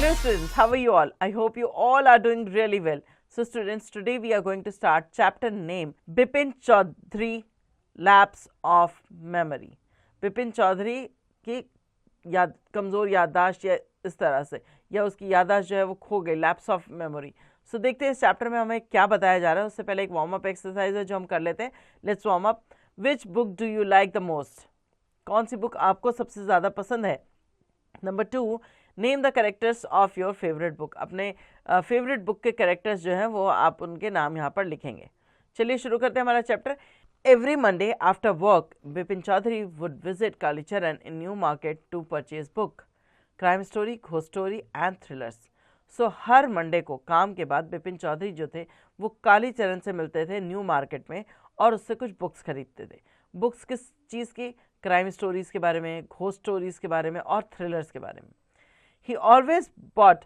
Hello students, how are you all? I hope you all are doing really well. So students, today we are going to start chapter name Bipin Chaudhary Lapse of Memory. Bipin Chaudhary की कमज़ोर याददाश्त या इस तरह से या उसकी याददाश्त जो है वो खो गई, लैप्स ऑफ मेमोरी. सो देखते हैं इस चैप्टर में हमें क्या बताया जा रहा है. उससे पहले एक वार्म अप एक्सरसाइज है जो हम कर लेते हैं. Let's warm up. Which book do you like the most? कौन सी बुक आपको सबसे ज़्यादा पसंद है? Number 2, name the characters of your favourite book. अपने फेवरेट बुक के कैरेक्टर्स जो हैं वो आप उनके नाम यहाँ पर लिखेंगे. चलिए शुरू करते हैं हमारा chapter. Every Monday after work, Bipin Chaudhary would visit Kalicharan in New Market to purchase book, crime story, ghost story and thrillers. So her Monday को काम के बाद बिपिन चौधरी जो थे वो कालीचरण से मिलते थे न्यू मार्केट में और उससे कुछ बुक्स खरीदते थे. बुक्स किस चीज़ की? क्राइम स्टोरीज़ के बारे में, घोस्ट स्टोरीज़ के बारे में और थ्रिलर्स के बारे में. He always bought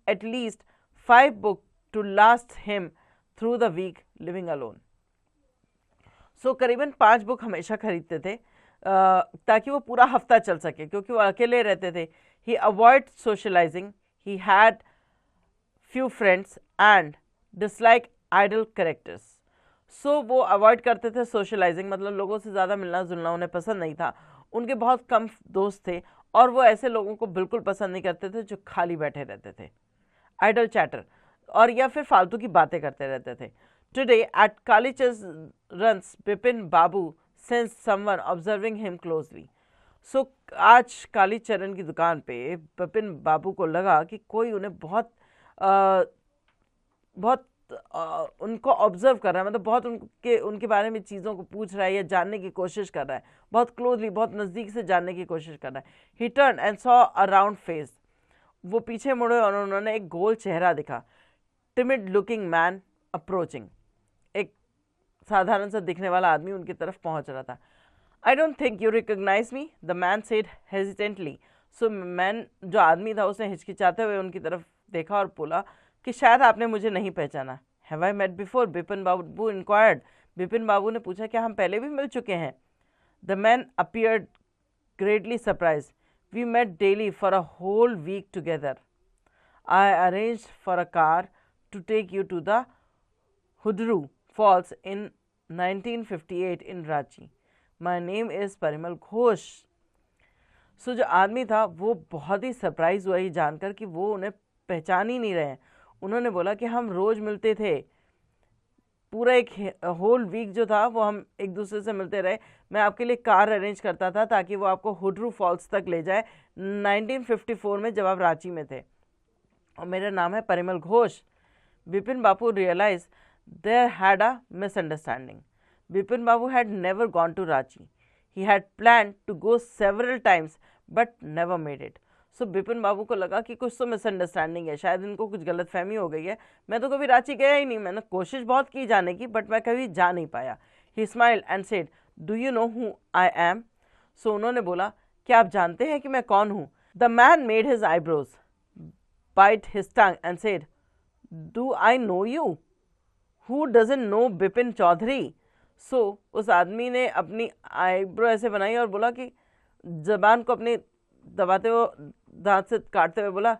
at least 5 books to last him through the week living alone. सो करीबन 5 बुक हमेशा खरीदते थे ताकि वो पूरा हफ्ता चल सके, क्योंकि वो अकेले रहते थे. He avoid socialising, he had few friends and dislike idle characters. So वो अवॉइड करते थे सोशलाइजिंग, मतलब लोगों से ज़्यादा मिलना जुलना उन्हें पसंद नहीं था. उनके बहुत कम दोस्त थे और वो ऐसे लोगों को बिल्कुल पसंद नहीं करते थे जो खाली बैठे रहते थे, आइडल चैटर, और या फिर फालतू की बातें करते रहते थे. Today at Kalicharan's, Bipin Babu sensed someone observing him closely. So आज कालीचरण की दुकान पे बिपिन बाबू को लगा कि कोई उन्हें बहुत उनको ऑब्जर्व कर रहा है, मतलब बहुत उनके बारे में चीज़ों को पूछ रहा है या जानने की कोशिश कर रहा है, बहुत क्लोजली, बहुत नज़दीक से जानने की कोशिश कर रहा है. He turned and saw a round face. वो पीछे मुड़े और उन्होंने एक गोल चेहरा दिखा. Timid looking man approaching. एक साधारण सा दिखने वाला आदमी उनकी तरफ पहुंच रहा था. I don't think you recognise me, the man said hesitantly. So man जो आदमी था उसने हिचकिचाते हुए उनकी तरफ देखा और बोला कि शायद आपने मुझे नहीं पहचाना. Have I met before? Bipin Babu inquired. Bipin Babu ने पूछा क्या हम पहले भी मिल चुके हैं? The man appeared greatly surprise. We met daily for a whole week together. I arranged for a car to take you to the Hudru Falls in 1958 in Ranchi. My name is Parimal Ghosh. सो जो आदमी था वो बहुत ही surprise हुआ ही जानकर कि वो उन्हें पहचान ही नहीं रहे हैं. उन्होंने बोला कि हम रोज़ मिलते थे, पूरा एक होल वीक जो था वो हम एक दूसरे से मिलते रहे. मैं आपके लिए कार अरेंज करता था ताकि वो आपको हुड्रू फॉल्स तक ले जाए 1954 में जब आप रांची में थे, और मेरा नाम है परिमल घोष. बिपिन बाबू realise there had a misunderstanding. Bipin Babu had never gone to Ranchi. He had planned to go several times but never made it. So Bipin Babu को लगा कि कुछ तो मिसअंडरस्टैंडिंग है, शायद इनको कुछ गलतफहमी हो गई है. मैं तो कभी रांची गया ही नहीं, मैंने कोशिश बहुत की जाने की बट मैं कभी जा नहीं पाया. He smiled and said, Do you know who I am? So उन्होंने बोला क्या आप जानते हैं कि मैं कौन हूँ? The man made his eyebrows, bite his tongue and said, Do I know you? Who doesn't know Bipin Chaudhary? सो उस आदमी ने अपनी आईब्रो ऐसे बनाई और बोला कि जबान को अपनी दबाते हुए दांत से काटते हुए बोला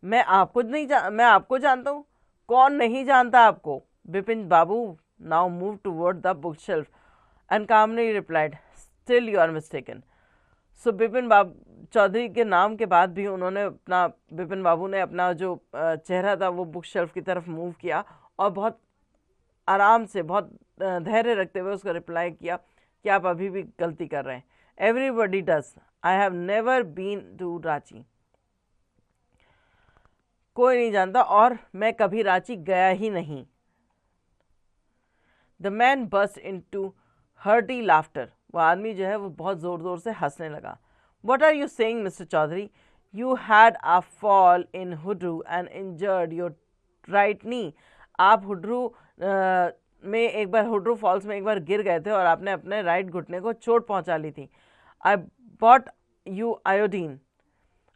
मैं आपको जानता हूँ. कौन नहीं जानता आपको? Bipin Babu now move toward the book shelf and calmly replied still you are mistaken. So Bipin Chaudhuri के नाम के बाद भी बिपिन बाबू ने अपना जो चेहरा था वो बुक शेल्फ की तरफ मूव किया और बहुत आराम से, बहुत धैर्य रखते हुए उसको रिप्लाई किया कि आप अभी भी गलती कर रहे हैं. Everybody does. I have never been to Ranchi. कोई नहीं जानता और मैं कभी रांची गया ही नहीं. The man burst into hearty laughter. वो आदमी जो है वो बहुत जोर जोर से हंसने लगा. What are you saying mister Chaudhuri? You had a fall in Hudru and injured your right knee. आप हुड्रू फॉल्स में एक बार गिर गए थे और आपने अपने राइट घुटने को चोट पहुंचा ली थी. I bought you iodine.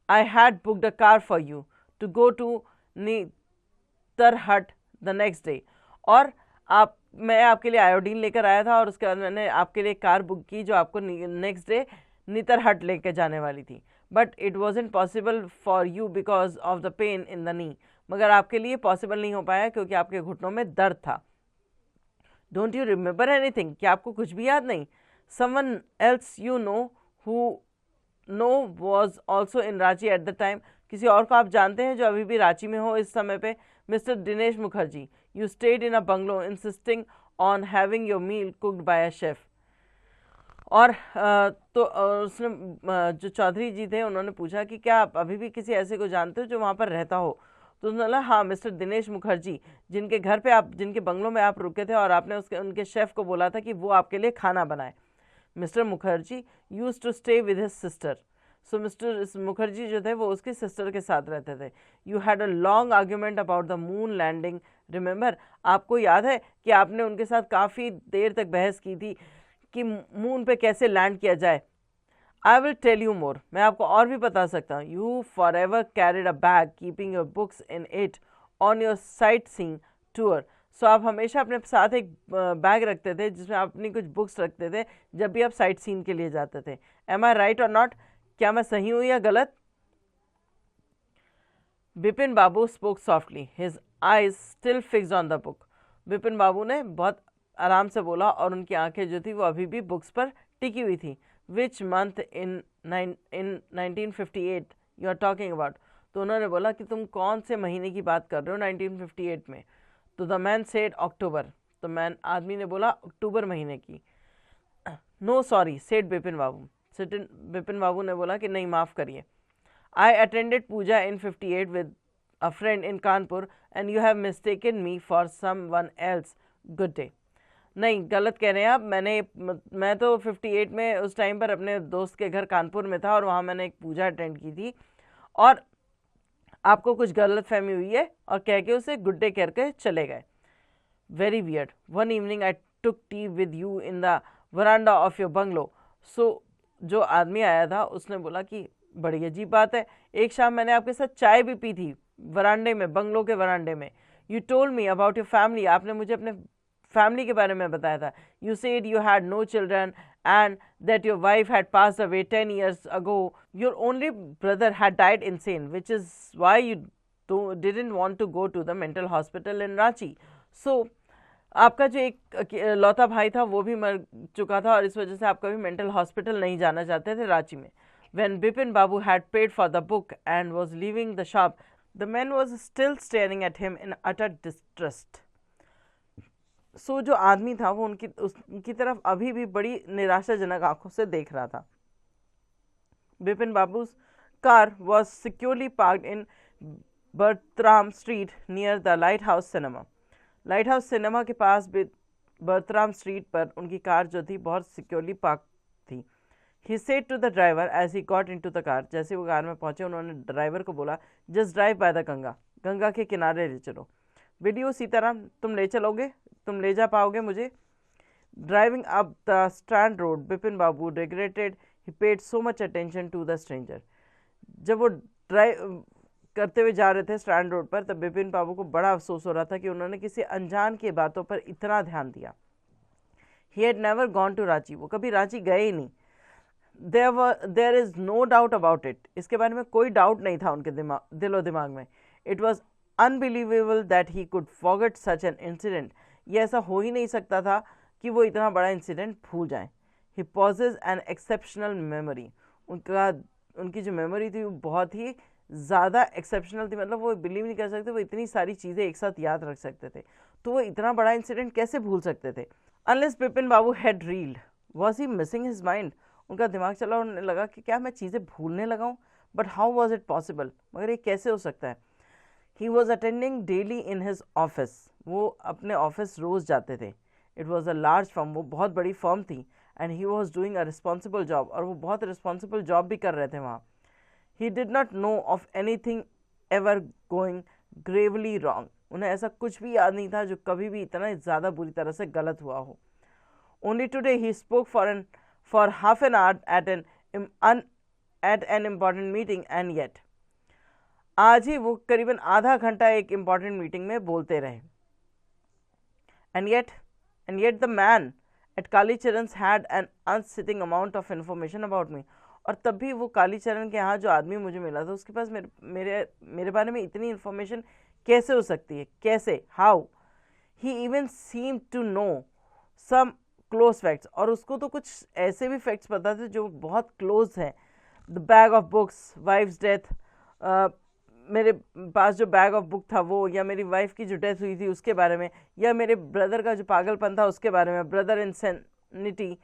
I had booked a car for you to go to Netarhat the next day. और मैं आपके लिए आयोडीन लेकर आया था और उसके बाद मैंने आपके लिए कार बुक की जो आपको नेक्स्ट डे नीतरहट लेकर जाने वाली थी. But it wasn't possible for you because of the pain in the knee, मगर आपके लिए पॉसिबल नहीं हो पाया क्योंकि आपके घुटनों में दर्द था। डोंट यू रिमेंबर एनीथिंग, क्या आपको कुछ भी याद नहीं? Someone else you know who know was also in Ranchi at the time, किसी और को आप जानते हैं जो अभी भी रांची में हो इस समय पे? Mister Dinesh Mukherjee, you stayed in a bungalow insisting on having your meal cooked by a chef. और तो उसने जो चौधरी जी थे उन्होंने पूछा कि क्या आप अभी भी किसी ऐसे को जानते हो जो वहाँ पर रहता हो? तो उसने बोला हाँ, मिस्टर दिनेश मुखर्जी, जिनके घर पे आप, जिनके बंगलों में आप रुके थे और आपने उनके शेफ को बोला था कि वो आपके लिए खाना बनाए। Mister Mukherjee used to stay with his sister, so mister Mukherjee जो थे वो उसकी सिस्टर के साथ रहते थे। You had a long argument about the moon landing, remember? आपको याद है कि आपने उनके साथ काफ़ी देर तक बहस की थी कि मून पे कैसे लैंड किया जाए। I will tell you more, मैं आपको और भी बता सकता हूँ। You forever carried a bag keeping your books in it on your sightseeing tour, so आप हमेशा अपने साथ एक बैग रखते थे जिसमें आप अपनी कुछ बुक्स रखते थे जब भी आप साइट सीन के लिए जाते थे। Am I right or not, क्या मैं सही हूँ या गलत? Bipin Babu spoke softly, his eyes still fixed on the book. Bipin Babu ने बहुत आराम से बोला और उनकी आंखें जो थी वो अभी भी बुक्स पर टिकी हुई थी। Which month in 1958 you are talking about? तो उन्होंने बोला कि तुम कौन से महीने की बात कर रहे हो 1958 में? तो द मैन सेड अक्टूबर, तो मैन आदमी ने बोला अक्टूबर महीने की। No sorry said Bipin Babu, Bipin Babu ने बोला कि नहीं, माफ़ करिए। I attended puja in 58 with a friend in Kanpur and you have mistaken me for someone else, good day. नहीं, गलत कह रहे हैं आप। मैं तो 58 में उस टाइम पर अपने दोस्त के घर कानपुर में था और वहाँ मैंने एक पूजा अटेंड की थी और आपको कुछ गलत फहमी हुई है, और कह के उसे गुड डे करके चले गए। Very weird, one evening I took tea with you in the veranda of your bungalow, so जो आदमी आया था उसने बोला कि बड़ी अजीब बात है, एक शाम मैंने आपके साथ चाय भी पी थी वरांडे में, बंगलो के वरांडे में। You told me about your family, आपने मुझे अपने फैमिली के बारे में बताया था। You said you had no children and that your wife had passed away 10 years ago. Your only brother had died insane, which is why you didn't want to go to the mental hospital in Ranchi. So आपका जो एक लौता भाई था वो भी मर चुका था और इस वजह से आप कभी मेंटल हॉस्पिटल नहीं जाना चाहते थे रांची में। When Bipin Babu had paid for the book and was leaving the shop, the man was still staring at him in utter distrust. सो जो आदमी था वो उनकी तरफ अभी भी बड़ी निराशाजनक आंखों से देख रहा था। Bipin Babu's car was securely parked in Bertram street near the lighthouse cinema. Lighthouse cinema के पास बर्थराम स्ट्रीट पर उनकी कार जो थी बहुत सिक्योरली पार्क थी। He said to the driver as he got into the car, जैसे वो कार में पहुंचे उन्होंने ड्राइवर को बोला, just drive by the Ganga, Ganga के किनारे ले चलो। वीडियो सीताराम, तुम ले चलोगे, तुम ले जा पाओगे मुझे? Driving up the strand road, Bipin Babu regretted he paid so much attention to the stranger. जब वो ड्राइव करते हुए जा रहे थे स्ट्रैंड रोड पर, तब बिपिन बाबू को बड़ा अफसोस हो रहा था कि उन्होंने किसी अनजान की बातों पर इतना ध्यान दिया। He had never gone to Ranchi, वो कभी रांची गए ही नहीं। There is no doubt about it, इसके बारे में कोई डाउट नहीं था उनके दिलो दिमाग में। It was unbelievable that he could forget such an incident, ये ऐसा हो ही नहीं सकता था कि वो इतना बड़ा इंसिडेंट भूल जाएं। ही पॉजेज एन एक्सेप्शनल मेमोरी, उनकी जो मेमोरी थी वो बहुत ही ज़्यादा एक्सेप्शनल थी, मतलब वो बिलीव नहीं कर सकते वो इतनी सारी चीज़ें एक साथ याद रख सकते थे, तो वो इतना बड़ा इंसिडेंट कैसे भूल सकते थे? Unless Bipin Babu had reeled, was he missing his mind, उनका दिमाग चला, उन्हें लगा कि क्या मैं चीज़ें भूलने लगा हूँ, but how was it possible, मगर ये कैसे हो सकता है? He was attending daily in his office, वो अपने ऑफिस रोज़ जाते थे। It was a large firm, वो बहुत बड़ी फर्म थी, and he was doing a responsible job, और वो बहुत रिस्पॉन्सिबल जॉब भी कर रहे थे वहाँ। He did not know of any thing ever going Gravely wrong, उन्हें ऐसा कुछ भी याद नहीं था जो कभी भी इतना ज़्यादा बुरी तरह से गलत हुआ हो। Only today he spoke for half an hour at an important meeting, and yet, आज ही वो करीबन आधा घंटा एक इम्पॉर्टेंट मीटिंग में बोलते रहे। And yet the man at Kalicharan's had an unsettling amount of information about me, और तब भी वो कालीचरण के यहाँ जो आदमी मुझे मिला था उसके पास मेरे बारे में इतनी इन्फॉर्मेशन कैसे हो सकती है, कैसे, how? He even seem to know some close facts, और उसको तो कुछ ऐसे भी फैक्ट्स पता थे जो बहुत क्लोज हैं। The bag of books, wife's death, मेरे पास जो बैग ऑफ बुक था वो, या मेरी वाइफ की जो डेथ हुई थी उसके बारे में, या मेरे ब्रदर का जो पागलपन था उसके बारे में, brother insanity.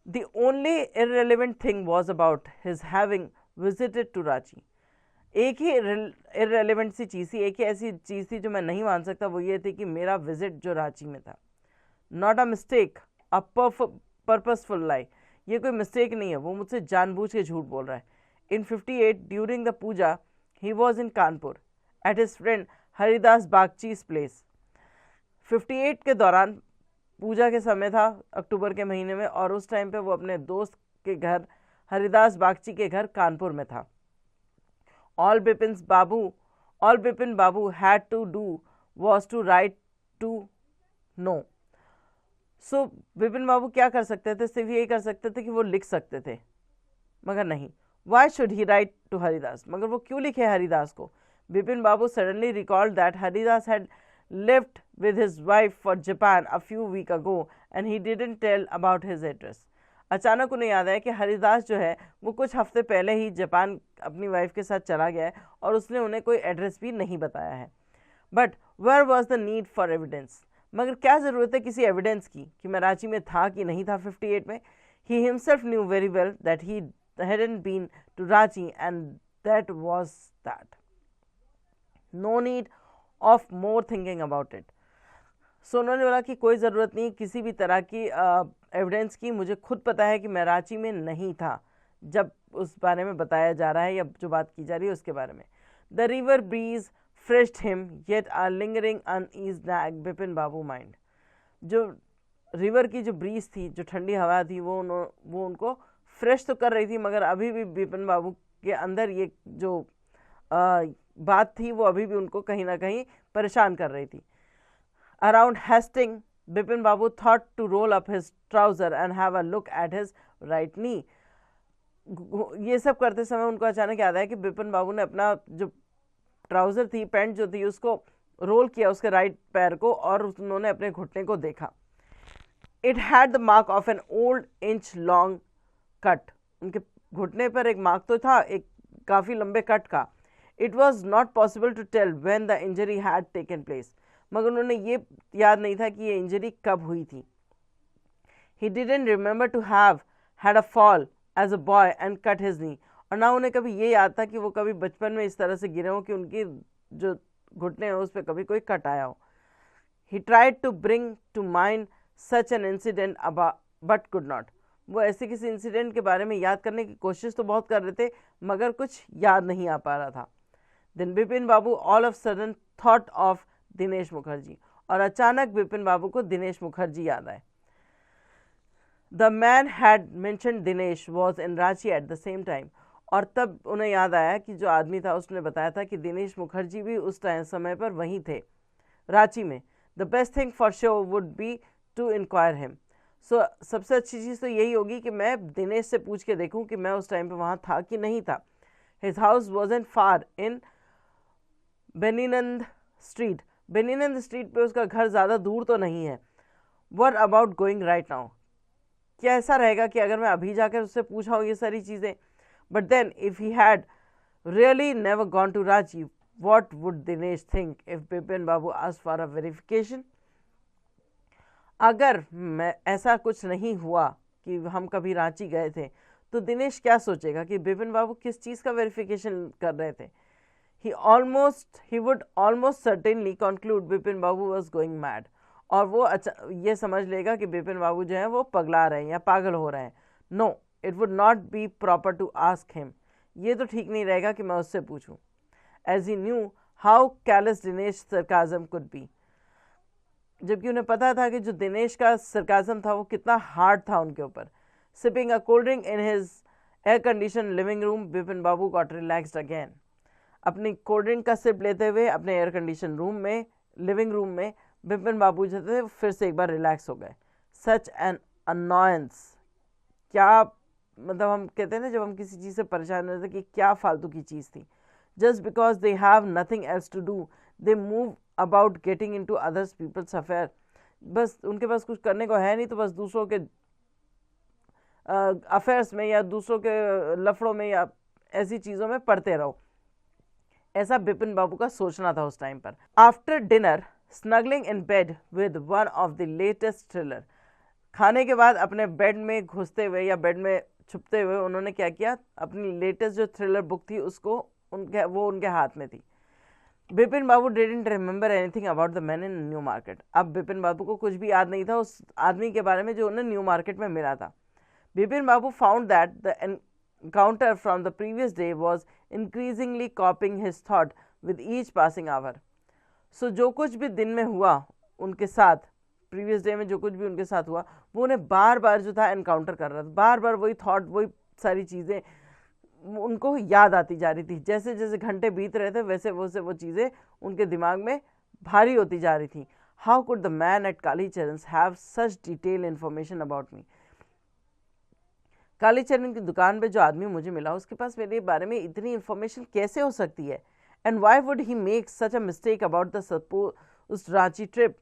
The only irrelevant thing was about his having visited to Ranchi. एक ही irrelevant सी चीज़ थी, एक ही ऐसी चीज़ थी जो मैं नहीं मान सकता, वो ये थी कि मेरा विजिट जो रांची में था। Not a mistake, a purposeful lie. ये कोई मिस्टेक नहीं है, वो मुझसे जानबूझ के झूठ बोल रहा है। In 58 during the puja he was in Kanpur at his friend Haridas Bagchi's place. 58 के दौरान पूजा के समय था, अक्टूबर के महीने में, और उस टाइम पे वो अपने दोस्त के घर हरिदास बागची के घर कानपुर में था। All Bipin Babu had to do was to write to know. So Bipin Babu क्या कर सकते थे? सिर्फ यही कर सकते थे कि वो लिख सकते थे, मगर नहीं। Why should he write to Haridas? मगर वो क्यों लिखे हरिदास को? Bipin Babu suddenly recalled that Haridas had left with his wife for Japan a few weeks ago and he didn't tell about his address. अचानक उन्हें याद आया कि हरिदास जो है वो कुछ हफ्ते पहले ही जापान अपनी वाइफ के साथ चला गया है और उसने उन्हें कोई एड्रेस भी नहीं बताया है। But where was the need for evidence? मगर क्या ज़रूरत है किसी एविडेंस की कि मैं रांची में था कि नहीं था 58 में? He himself new very well that he hadn't been to Ranchi and that was that. No need of more thinking about it. So उन्होंने बोला कि कोई ज़रूरत नहीं किसी भी तरह की एविडेंस की, मुझे खुद पता है कि मैं रांची में नहीं था जब उस बारे में बताया जा रहा है या जो बात की जा रही है उसके बारे में। The river breeze freshed him yet a lingering unease nag Bipin Babu mind. जो रिवर की जो ब्रीज थी, जो ठंडी हवा थी, वो उनको फ्रेश तो कर रही थी, मगर अभी भी बिपिन बाबू के अंदर ये जो बात थी वो अभी भी उनको कहीं ना कहीं परेशान कर रही थी। Around Hastings Bipin Babu thought to roll up his trouser and have a look at his right knee. ये सब करते समय उनको अचानक याद आया कि बिपिन बाबू ने अपना जो ट्राउजर थी, पैंट जो थी, उसको रोल किया उसके राइट पैर को, और उन्होंने अपने घुटने को देखा। It had the mark of an old inch long cut. उनके घुटने पर एक मार्क तो था, एक काफ़ी लंबे कट का। It was not possible to tell when the injury had taken place. मगर उन्होंने ये याद नहीं था कि ये इंजरी कब हुई थी। He didn't remember to have had a fall as a boy and cut his knee. और ना उन्हें कभी ये याद था कि वो कभी बचपन में इस तरह से गिरे हों कि उनकी जो घुटने हैं उस पर कभी कोई कट आया हो। He tried to bring to mind such an incident but could not. वो ऐसे किसी इंसिडेंट के बारे में याद करने की कोशिश तो बहुत कर रहे थे, मगर कुछ याद नहीं आ पा रहा था। Then Bipin Babu all of sudden thought of Dinesh Mukherjee. और अचानक बिपिन बाबू को दिनेश मुखर्जी याद आए। The man had mentioned Dinesh was in Ranchi at the same time. और तब उन्हें याद आया कि जो आदमी था उसने बताया था कि दिनेश मुखर्जी भी उस समय पर वहीं थे, रांची में। The best thing for sure would be to inquire him. So सबसे अच्छी चीज़ तो यही होगी कि मैं दिनेश से पूछ के देखूं कि मैं उस टाइम पे वहाँ था कि नहीं था। हिज हाउस वॉजंट फार इन बेनीनंद स्ट्रीट। बेनीनंद स्ट्रीट पे उसका घर ज़्यादा दूर तो नहीं है। What about going right now? क्या ऐसा रहेगा कि अगर मैं अभी जाकर उससे पूछा हूँ ये सारी चीज़ें? But then if he had really never gone to Ranchi, what would Dinesh think if Bipin Babu asked for a verification? अगर मैं ऐसा कुछ नहीं हुआ कि हम कभी रांची गए थे, तो दिनेश क्या सोचेगा कि बिपिन बाबू किस चीज़ का वेरिफिकेशन कर रहे थे? He would almost certainly conclude Bipin Babu was going mad. और वो ये समझ लेगा कि बिपिन बाबू जो है वो पगला रहे हैं या पागल हो रहे हैं। No, it would not be proper to ask him. ये तो ठीक नहीं रहेगा कि मैं उससे पूछूं। As he knew how callous Dinesh sarcasm could be. जबकि उन्हें पता था कि जो दिनेश का सरकाजम था वो कितना हार्ड था उनके ऊपर। Sipping a cold drink in his air-conditioned living room, Bipin Babu got relaxed again. अपनी कोल्ड ड्रिंक का सिप लेते हुए अपने एयर कंडीशन रूम में, लिविंग रूम में, बिपिन बाबू जो थे फिर से एक बार रिलैक्स हो गए। सच एन अनॉयंस, क्या मतलब हम कहते हैं ना, जब हम किसी चीज़ से परेशान होते हैं कि क्या फालतू की चीज़ थी, just because they have nothing else to do they move about getting in to others peoples affair. बस उनके पास कुछ करने को है नहीं, तो बस दूसरों के अफेयर्स में या दूसरों के लफड़ों में या ऐसी चीज़ों में पढ़ते रहो। ऐसा बिपिन बाबू का सोचना था उस टाइम पर। After dinner snuggling in bed with one of the latest thriller, खाने के बाद अपने बेड में घुसते हुए या बेड में छुपते हुए उन्होंने क्या किया, अपनी लेटेस्ट जो थ्रिलर बुक थी उसको वो उनके हाथ में थी। Bipin Babu didn't remember anything about the man in New Market. अब बिपिन बाबू को कुछ भी याद नहीं था उस आदमी के बारे में जो उन्हें न्यू मार्केट में मिला था। Bipin Babu found that the encounter from the previous day was increasingly copying his thought with each passing hour. So जो कुछ भी दिन में हुआ उनके साथ, प्रीवियस डे में जो कुछ भी उनके साथ हुआ, वो उन्हें बार बार जो था एनकाउंटर कर रहा था, बार बार वही थॉट, वही सारी चीज़ें उनको याद आती जा रही थी। जैसे जैसे घंटे बीत रहे थे वैसे वैसे वो चीज़ें उनके दिमाग में भारी होती जा रही थी। How could the man eight Kalicharan have such detail information about me. Kalicharan की दुकान पे जो आदमी मुझे मिला उसके पास मेरे बारे में इतनी इन्फॉर्मेशन कैसे हो सकती है। And why would he make such a mistake about the उस रांची ट्रिप।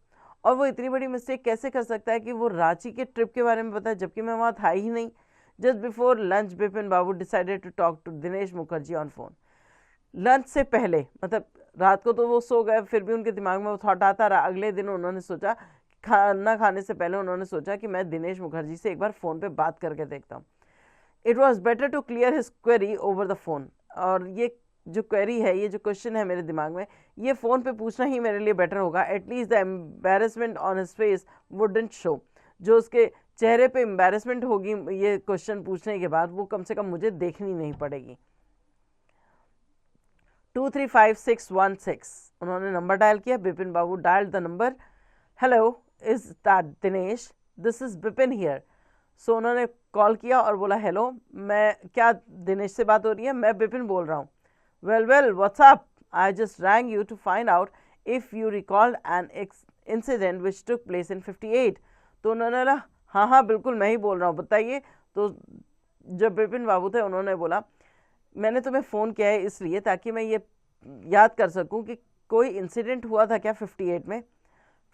और वो इतनी बड़ी मिस्टेक कैसे कर सकता है कि वो रांची के ट्रिप के बारे में पता है, जबकि मैं वहाँ था ही नहीं। Just before lunch Bipin Babu decided to talk to Dinesh Mukherjee on phone. Lunch से पहले, मतलब रात को तो वो सो गए, फिर भी उनके दिमाग में वो थॉट आता रहा। अगले दिन उन्होंने सोचा, खाना खाने से पहले उन्होंने सोचा कि मैं दिनेश मुखर्जी से एक बार फ़ोन पे बात करके देखता हूँ। It was better to clear his query over the phone. और ये जो क्वेरी है, ये जो क्वेश्चन है मेरे दिमाग में, ये फ़ोन पे पूछना ही मेरे लिए बेटर होगा। At least the embarrassment on his face wouldn't show. जो उसके चेहरे पे एम्बेरसमेंट होगी ये क्वेश्चन पूछने के बाद, वो कम से कम मुझे देखनी नहीं पड़ेगी। 235616 उन्होंने नंबर डायल किया। Bipin Babu dial the number. Hello, is that Dinesh? This is Bipin here. So उन्होंने कॉल किया और बोला, हेलो, मैं क्या दिनेश से बात हो रही है? मैं बिपिन बोल रहा हूँ। Well what's up? I just rang you to find out if you recalled an incident which took place in 58। तो उन्होंने बोला, हाँ बिल्कुल मैं ही बोल रहा हूँ, बताइए। तो जब बिपिन बाबू थे उन्होंने बोला, मैंने तुम्हें फ़ोन किया है इसलिए ताकि मैं ये याद कर सकूँ कि कोई इंसिडेंट हुआ था क्या 58 में।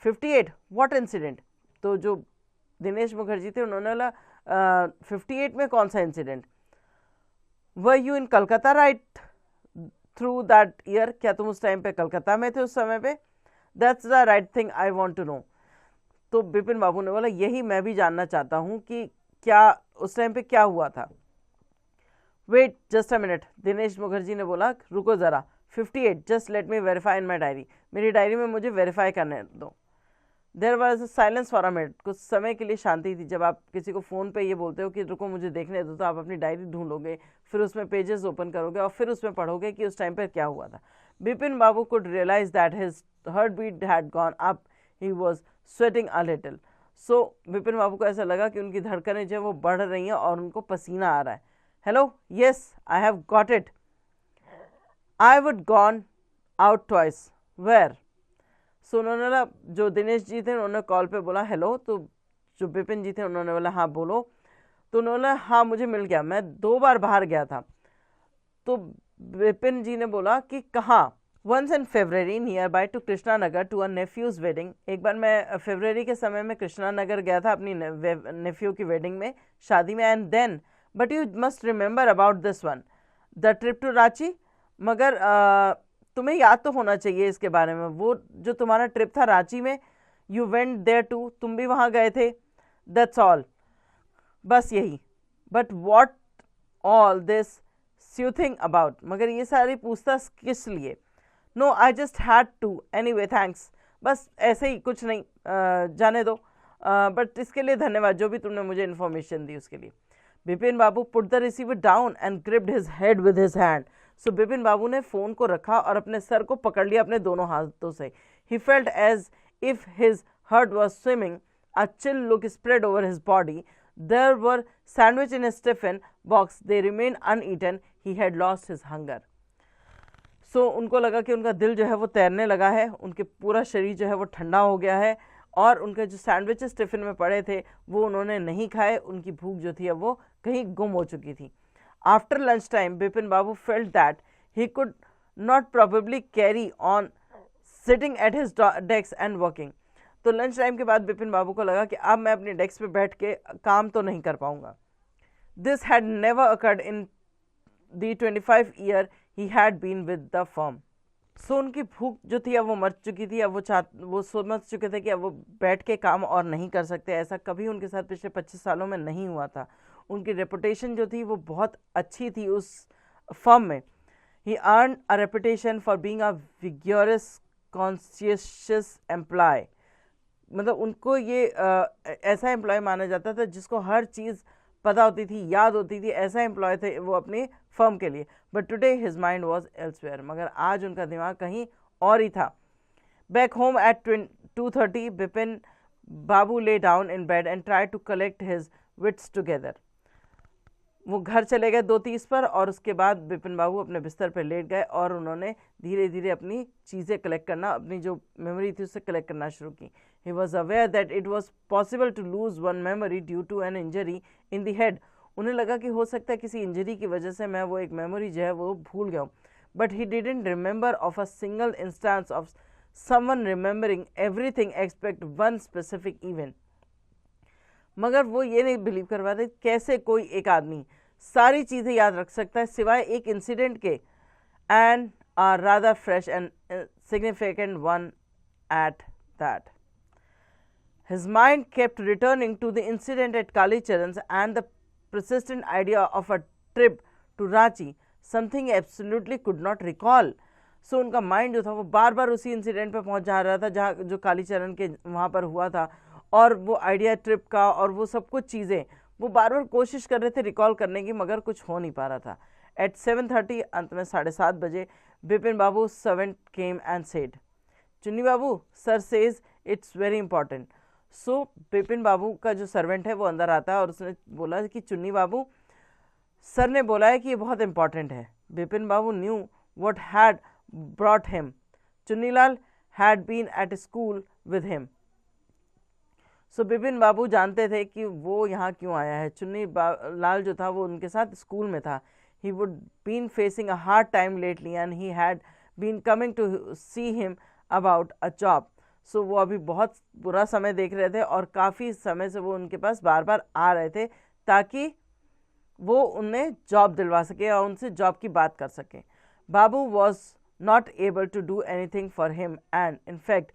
58? What incident? तो जो दिनेश मुखर्जी थे उन्होंने बोला, 58 में कौन सा incident? Were you in Calcutta right through that year? क्या तुम उस टाइम पे कलकत्ता में थे उस समय पे? That's the right thing I want to know. तो बिपिन बाबू ने बोला, यही मैं भी जानना चाहता हूँ कि क्या उस टाइम पे क्या हुआ था। Wait just a minute, Dinesh Mukherjee ने बोला, रुको ज़रा। 58, just let me verify in my diary. मेरी डायरी में मुझे वेरीफाई करने दो। There was silence for a minute. कुछ समय के लिए शांति थी। जब आप किसी को फ़ोन पे ये बोलते हो कि रुको मुझे देखने दो, तो आप अपनी डायरी ढूंढोगे, फिर उसमें पेजेस ओपन करोगे और फिर उसमें पढ़ोगे कि उस टाइम पर क्या हुआ था। Bipin Babu could realise that his heart beat had gone up, he was sweating a little. So Bipin Babu को ऐसा लगा कि उनकी धड़कनें जो है वो बढ़ रही हैं और उनको पसीना आ रहा है। Hello, yes I have got it. I would gone out twice. Where? So उन्होंने बोला, जो दिनेश जी थे उन्होंने कॉल पे बोला हेलो, तो जो बिपिन जी थे उन्होंने बोला हाँ बोलो। तो उन्होंने, हाँ मुझे मिल गया, मैं 2 बार बाहर गया था। तो बिपिन जी ने बोला कि कहाँ? Once in February nearby to Krishnanagar to a nephew's wedding. एक बार मैं फरवरी के समय में कृष्णा नगर गया था अपनी नेफ्यू की वेडिंग में, शादी में। And then but you must remember about this one, the trip to Ranchi. मगर तुम्हें याद तो होना चाहिए इसके बारे में, वो जो तुम्हारा ट्रिप था रांची में, यू वेंट देयर टू, तुम भी वहाँ गए थे। दैट्स ऑल, बस यही। But what all this you think about? मगर ये सारी पूछताछ किस लिए? No I just had to, anyway thanks. बस ऐसे ही, कुछ नहीं, जाने दो। बट इसके लिए धन्यवाद, जो भी तुमने मुझे इन्फॉर्मेशन दी उसके लिए। Bipin Babu put the receiver down and gripped his head with his hand. So Bipin Babu ने फ़ोन को रखा और अपने सर को पकड़ लिया अपने दोनों हाथों से। He felt as if his heart was swimming, a chill look spread over his body. There were sandwich in his tiffin box, they remain uneaten, he had lost his hunger. So उनको लगा कि उनका दिल जो है वो तैरने लगा है, उनके पूरा शरीर जो है वो ठंडा हो गया है और उनके जो सैंडविचेस टिफिन में पड़े थे वो उन्होंने नहीं खाए, उनकी भूख जो थी अब वो कहीं गुम हो चुकी थी। After lunch time Bipin Babu felt that he could not probably carry on sitting at his desk and working. तो लंच टाइम के बाद बिपिन बाबू को लगा कि अब मैं अपनी डेस्क पे बैठ के काम तो नहीं कर पाऊंगा। This had never occurred in the 25 year he had been with the firm. So उनकी भूख जो थी अब वो मर चुकी थी। अब वो समझ चुके थे कि अब वो बैठ के काम और नहीं कर सकते। ऐसा कभी उनके साथ पिछले 25 सालों में नहीं हुआ था। उनकी रेपुटेशन जो थी वो बहुत अच्छी थी उस फर्म में। He earn a reputation for being a vigorous conscious employ. मतलब उनको ये ऐसा एम्प्लॉय माना जाता था जिसको हर चीज़ पता होती थी, याद होती थी। ऐसा एम्प्लॉय थे वो अपनी फर्म के लिए। But today his mind was elsewhere. मगर आज उनका दिमाग कहीं और ही था। Back home at 2:30 Bipin Babu lay down in bed and try to collect his wits together. वो घर चले गए 2:30 पर और उसके बाद बिपिन बाबू अपने बिस्तर पर लेट गए और उन्होंने धीरे धीरे अपनी चीज़ें कलेक्ट करना, अपनी जो मेमोरी थी उससे कलेक्ट करना शुरू की। He was aware that it was possible to lose one memory due to an injury in the head. उन्हें लगा कि हो सकता है किसी इंजरी की वजह से मैं वो एक मेमोरी जो है वो भूल गया हूँ। But he didn't remember of a single instance of someone remembering everything except one specific event. मगर वो ये नहीं बिलीव कर पाते कैसे कोई एक आदमी सारी चीज़ें याद रख सकता है सिवाय एक इंसिडेंट के, and a rather fresh and significant one at that. His mind kept returning to the incident at Kalicharan's and the persistent idea of a trip to Ranchi, something absolutely could not recall. So उनका mind जो था वो बार बार उसी incident पे पहुंच जा रहा था जहाँ जो कालीचरण के वहाँ पर हुआ था, और वो आइडिया ट्रिप का और वो सब कुछ चीज़ें वो बार बार कोशिश कर रहे थे रिकॉल करने की, मगर कुछ हो नहीं पा रहा था। एट 7:30 अंत में 7:30 बजे Bipin Babu servant came and said, Chunni Babu sir says it's very important. So Bipin Babu का जो सर्वेंट है वो अंदर आता है और उसने बोला कि चुन्नी बाबू सर ने बोला है कि ये बहुत इंपॉर्टेंट है। Bipin Babu knew what had brought him. Chunnilal had been at school with him. So Bipin Babu जानते थे कि वो यहाँ क्यों आया है। चुन्नी लाल जो था वो उनके साथ स्कूल में था। He would been facing a hard time lately and he had been coming to see him about a job. So वो अभी बहुत बुरा समय देख रहे थे और काफ़ी समय से वो उनके पास बार बार आ रहे थे ताकि वो उन्हें जॉब दिलवा सके और उनसे जॉब की बात कर सके। Babu was not able to do anything for him and in fact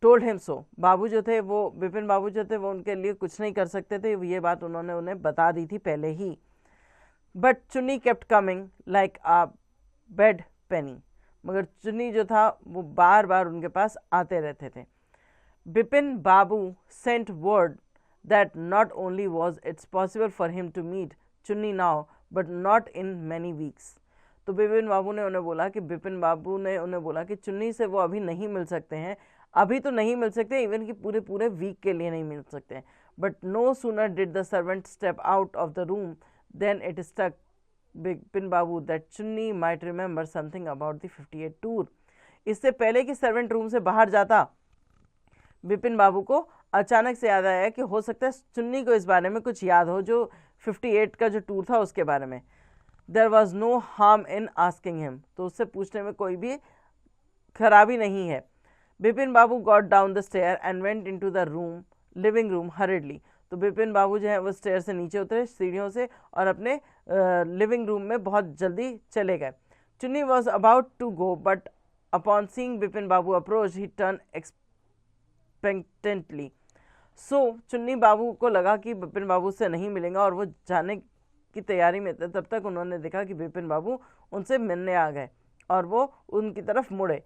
told him so. Babu जो थे वो बिपिन बाबू जो थे वो उनके लिए कुछ नहीं कर सकते थे, ये बात उन्होंने उन्हें बता दी थी पहले ही। But Chunni kept coming like a bad penny. मगर चुन्नी जो था वो बार बार उनके पास आते रहते थे। Bipin Babu sent word that not only was it's possible for him to meet Chunni now but not in many weeks. तो बिपिन बाबू ने उन्हें बोला कि बिपिन बाबू ने उन्हें बोला कि चुन्नी से वो अभी नहीं मिल सकते हैं, अभी तो नहीं मिल सकते, इवन कि पूरे पूरे वीक के लिए नहीं मिल सकते। But no sooner did the servant step out of the room then it stuck Bipin Babu that Chunni might remember something about the 58 tour. इससे पहले कि सर्वेंट रूम से बाहर जाता बिपिन बाबू को अचानक से याद आया कि हो सकता है चुन्नी को इस बारे में कुछ याद हो जो 58 का जो टूर था उसके बारे में। There was no harm in asking him. तो उससे पूछने में कोई भी खराबी नहीं है। Bipin Babu got down the stair and went into the room living room hurriedly. तो बिपिन बाबू जो है वो स्टेयर से नीचे उतरे सीढ़ियों से और अपने लिविंग रूम में बहुत जल्दी चले गए। Chunni was about to go but upon seeing Bipin Babu approach he turn expectantly. So Chunni Babu को लगा कि बिपिन बाबू से नहीं मिलेंगे और वो जाने की तैयारी में थे। तब तक उन्होंने देखा कि बिपिन बाबू उनसे मिलने आ गए और वो उनकी तरफ मुड़े।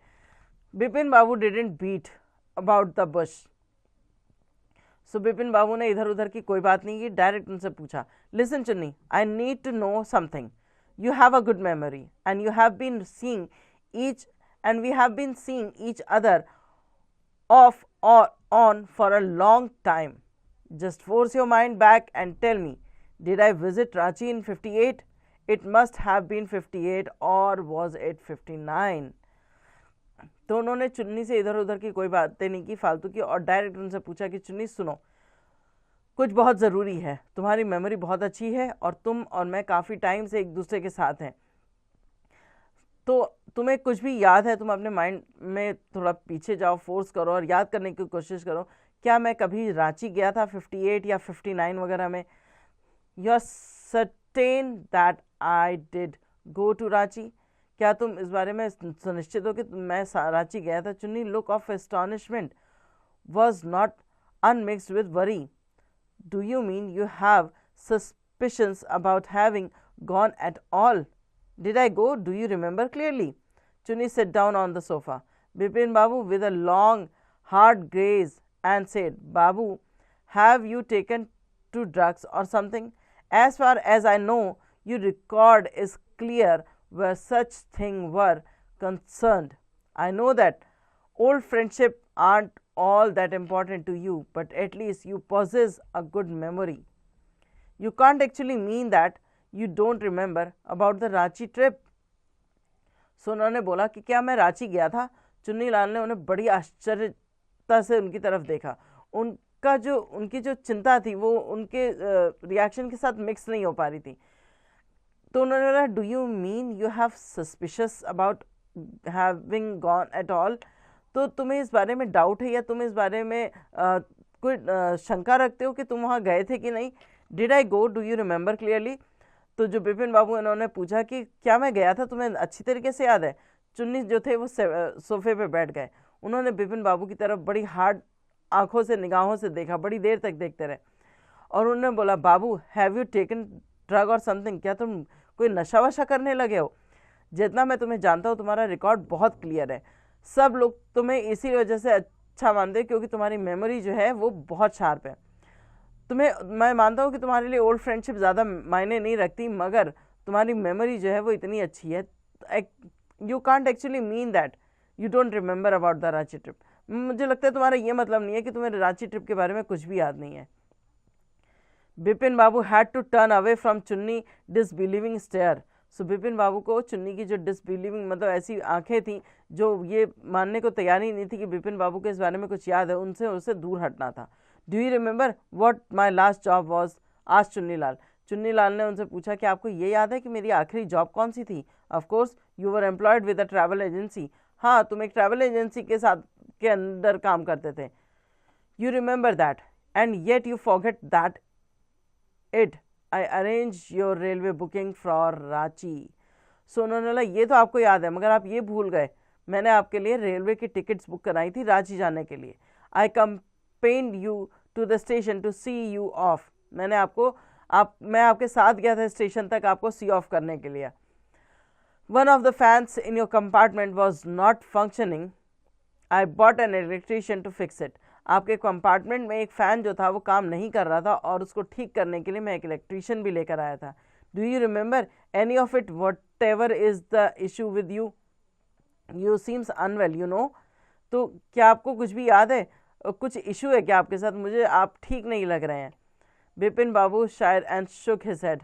Bipin Babu didn't beat about the bush. So Bipin Babu ने इधर उधर की कोई बात नहीं की, डायरेक्ट उनसे पूछा, listen Chunni, I need to know something. You have a good memory and you have been seeing each and we have been seeing each other of और on for a long time. Just force your mind back and tell me, did I visit Ranchi in 58? It must have been 58 or was it 59? तो उन्होंने चुन्नी से इधर उधर की कोई बातें नहीं की फालतू की, और डायरेक्ट उनसे पूछा कि चुन्नी सुनो, कुछ बहुत ज़रूरी है, तुम्हारी मेमोरी बहुत अच्छी है और तुम और मैं काफ़ी टाइम से एक दूसरे के साथ हैं, तो तुम्हें कुछ भी याद है, तुम अपने माइंड में थोड़ा पीछे जाओ, फोर्स करो और याद करने की कोशिश करो, क्या मैं कभी रांची गया था 58 या 59 वगैरह में? You are certain that I did go to Ranchi? क्या तुम इस बारे में सुनिश्चित हो कि मैं रांची गया था? Chunni look of astonishment was not unmixed with worry. Do you mean you have suspicions about having gone at all? Did I go? Do you remember clearly? Chunni sat down on the sofa. Bipin Babu with a long, hard gaze and said, Babu, have you taken to drugs or something? As far as I know, your record is clear where such things were concerned. I know that old friendship aren't all that important to you, but at least you possess a good memory. You can't actually mean that you don't remember about the Ranchi trip. सो उन्होंने बोला कि क्या मैं रांची गया था? चुन्नी लाल ने उन्हें बड़ी आश्चर्यता से उनकी तरफ देखा। उनकी जो चिंता थी वो उनके रिएक्शन के साथ मिक्स नहीं हो पा रही थी। तो उन्होंने बोला, do you mean you have suspicious about having gone at all? तो तुम्हें इस बारे में डाउट है या तुम इस बारे में कोई शंका रखते हो कि तुम वहाँ गए थे कि नहीं? Did I go? Do you remember clearly? तो जो बिपिन बाबू इन्होंने पूछा कि क्या मैं गया था, तुम्हें अच्छी तरीके से याद है? चुन्नी जो थे वो सोफे पे बैठ गए। उन्होंने बिपिन बाबू की तरफ बड़ी हार्ड आंखों से, निगाहों से देखा, बड़ी देर तक देखते रहे और उन्होंने बोला, बाबू हैव यू टेकन ड्रग और समथिंग? क्या तुम कोई नशा वशा करने लगे हो? जितना मैं तुम्हें जानता हूँ तुम्हारा रिकॉर्ड बहुत क्लियर है, सब लोग तुम्हें इसी वजह से अच्छा मानते हैं क्योंकि तुम्हारी मेमोरी जो है वो बहुत शार्प है। मैं मानता हूँ कि तुम्हारे लिए ओल्ड फ्रेंडशिप ज़्यादा मायने नहीं रखती, मगर तुम्हारी मेमोरी जो है वो इतनी अच्छी है, you can't actually mean that you don't remember about the Ranchi trip. मुझे लगता है तुम्हारा ये मतलब नहीं है कि तुम्हें रांची ट्रिप के बारे में कुछ भी याद नहीं है। Bipin Babu had to turn away from Chunni disbelieving stair. सो बिपिन बाबू को चुन्नी की जो डिसबिलीविंग मतलब ऐसी आंखें थी जो ये मानने को तैयार ही नहीं थी कि बिपिन बाबू के इस बारे में कुछ याद है, उनसे दूर हटना था। Do you remember what my last job was? आज चुन्नी लाल ने उनसे पूछा कि आपको ये याद है कि मेरी आखिरी जॉब कौन सी थी? Of course you were employed with a travel agency. हाँ, तुम एक ट्रैवल एजेंसी के साथ के अंदर काम करते थे। You remember that and yet you forget that it I arrange your railway booking for Ranchi. So उन्होंने बोला, ये तो आपको याद है मगर आप ये भूल गए, मैंने आपके लिए रेलवे की टिकट्स बुक कराई थी रांची जाने के लिए। I accompanied you to the station to see you off. मैं आपके साथ गया था स्टेशन तक आपको सी ऑफ करने के लिए। One of the fans in your compartment was not functioning, I bought an electrician to fix it. आपके कंपार्टमेंट में एक फ़ैन जो था वो काम नहीं कर रहा था और उसको ठीक करने के लिए मैं एक इलेक्ट्रीशियन भी लेकर आया था। Do you remember any of it? Whatever is the issue with you? You seems unwell you know. तो क्या आपको कुछ भी याद है? कुछ इशू है क्या आपके साथ? मुझे आप ठीक नहीं लग रहे हैं। बिपिन बाबू शायद एंड शुक हिज हेड।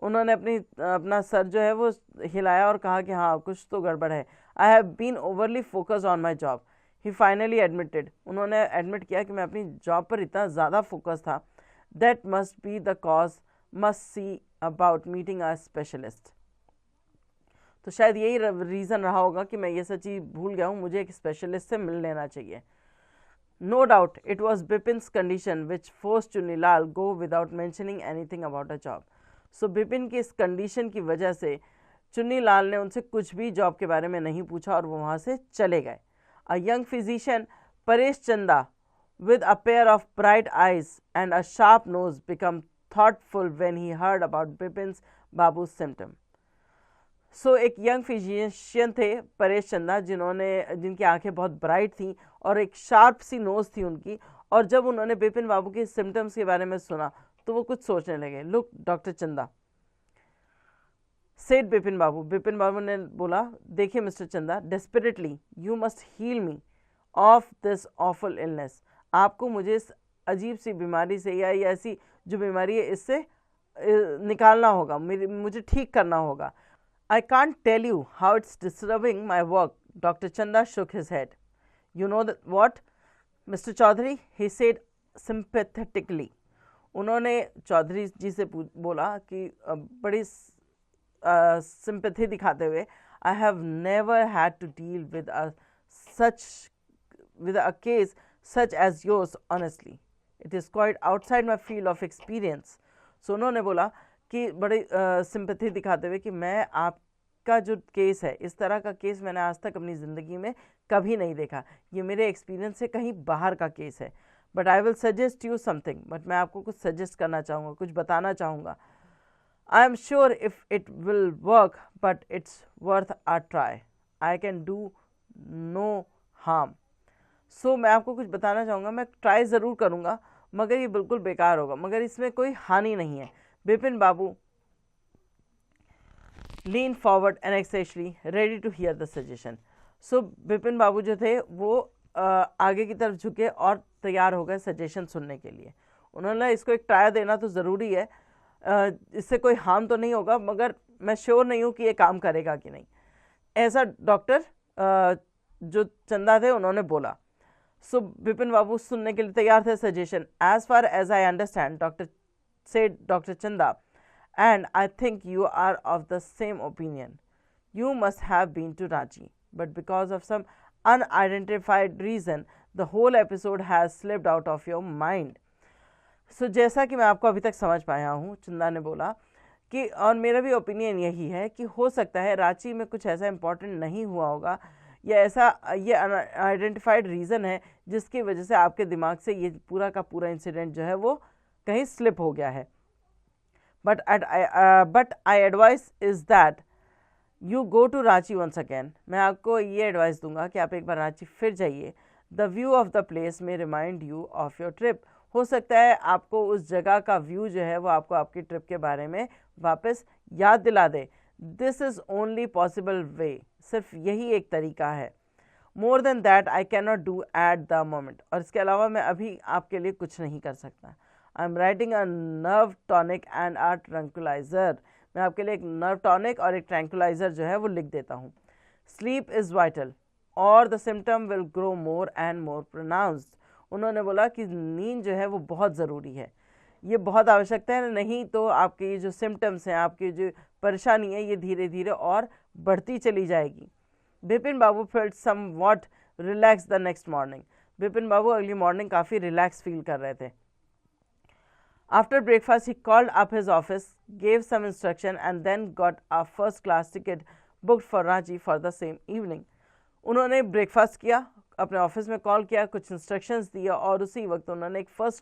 उन्होंने अपना सर जो है वो हिलाया और कहा कि हाँ, कुछ तो गड़बड़ है। I have been overly focus on my job. He finally admitted. उन्होंने एडमिट किया कि मैं अपनी जॉब पर इतना ज़्यादा फोकस था। That must be the cause, must see about meeting a specialist. तो शायद यही रीज़न रहा होगा कि मैं ये सच्ची भूल गया हूँ, मुझे एक स्पेशलिस्ट से मिल लेना चाहिए। No doubt it was Bipin's condition which force Chunnilal go without mentioning anything about a job. So Bipin की इस कंडीशन की वजह से चुन्नीलाल ने उनसे कुछ भी जॉब के बारे में नहीं पूछा और वो वहाँ से चले गए। A young physician, Paresh Chanda, with a pair of bright eyes and a sharp nose, became thoughtful when he heard about Bipin's Babu's symptom. So एक यंग फिजिशियन थे परेश चंदा, जिनकी आंखें बहुत ब्राइट थी और एक शार्प सी नोज थी उनकी, और जब उन्होंने बिपिन बाबू के सिम्टम्स के बारे में सुना तो वो कुछ सोचने लगे। Look doctor Chanda, said Bipin Babu ने बोला, देखिए mister Chanda, desperately you must heal me of this awful illness. आपको मुझे इस अजीब सी बीमारी से या ऐसी जो बीमारी है इससे निकालना होगा, मुझे ठीक करना होगा। I can't tell you how it's disturbing my work Dr. Chanda shook his head. You know what, Mr. Chaudhary, he said sympathetically. उन्होंने चौधरी जी से बोला कि बड़ी सिंपैथी दिखाते हुए, I have never had to deal with a case such as yours, honestly. It is quite outside my field of experience. So उन्होंने बोला कि बड़ी सिंपैथी दिखाते हुए कि मैं आपका जो केस है, इस तरह का केस मैंने आज तक अपनी ज़िंदगी में कभी नहीं देखा, ये मेरे एक्सपीरियंस से कहीं बाहर का केस है. But I will suggest you something, but मैं आपको कुछ सजेस्ट करना चाहूँगा, कुछ बताना चाहूँगा. I am sure if it will work, but it's worth a try. I can do no harm. So मैं आपको कुछ बताना चाहूँगा, मैं ट्राई ज़रूर करूँगा, मगर ये बिल्कुल बेकार होगा, मगर इसमें कोई हानि नहीं है. Bipin Babu lean forward anxiously ready to hear the suggestion. So Bipin Babu जो थे वो आगे की तरफ झुके और तैयार हो गए सजेशन सुनने के लिए. उन्होंने इसको एक ट्राई देना तो ज़रूरी है, इससे कोई हार्म तो नहीं होगा, मगर मैं श्योर नहीं हूँ कि ये काम करेगा कि नहीं. ऐसा डॉक्टर जो चंदा थे उन्होंने बोला. सो बिपिन बाबू सुनने के लिए तैयार थे suggestion. As far as I understand, doctor Chanda, and I think you are of the same opinion. You must have been to Ranchi, but because of some unidentified reason, the whole episode has slipped out of your mind. So जैसा कि मैं आपको अभी तक समझ पाया हूँ, चंदा ने बोला कि और मेरा भी ओपिनियन यही है कि हो सकता है रांची में कुछ ऐसा इम्पोर्टेंट नहीं हुआ होगा, या ऐसा ये अनआइडेंटिफाइड रीज़न है जिसकी वजह से आपके दिमाग से ये पूरा का पूरा इंसिडेंट जो है वो कहीं स्लिप हो गया है. But I advise is that you go to Ranchi once again. मैं आपको ये एडवाइस दूंगा कि आप एक बार रांची फिर जाइए. The view of the place may remind you of your trip. हो सकता है आपको उस जगह का व्यू जो है वो आपको आपकी ट्रिप के बारे में वापस याद दिला दे. This is only possible way. सिर्फ यही एक तरीका है. More than that I cannot do at the moment. और इसके अलावा मैं अभी आपके लिए कुछ नहीं कर सकता. I'm writing a nerve tonic and a tranquilizer. मैं आपके लिए एक nerve tonic और एक tranquilizer जो है वो लिख देता हूँ. Sleep is vital or the symptom will grow more and more pronounced. उन्होंने बोला कि नींद जो है वो बहुत ज़रूरी है, ये बहुत आवश्यकता है, नहीं तो आपके ये जो सिम्टम्स हैं, आपकी जो परेशानी है, ये धीरे धीरे और बढ़ती चली जाएगी. Bipin Babu felt somewhat relax the next morning. Bipin Babu अगली मॉर्निंग काफ़ी रिलैक्स फील कर रहे थे. After breakfast, he called up his office, gave some instruction, and then got a first-class ticket booked for Ranchi for the same evening. उन्होंने breakfast किया, अपने office में call किया, कुछ इंस्ट्रक्शंस दिया और उसी वक्त उन्होंने एक फर्स्ट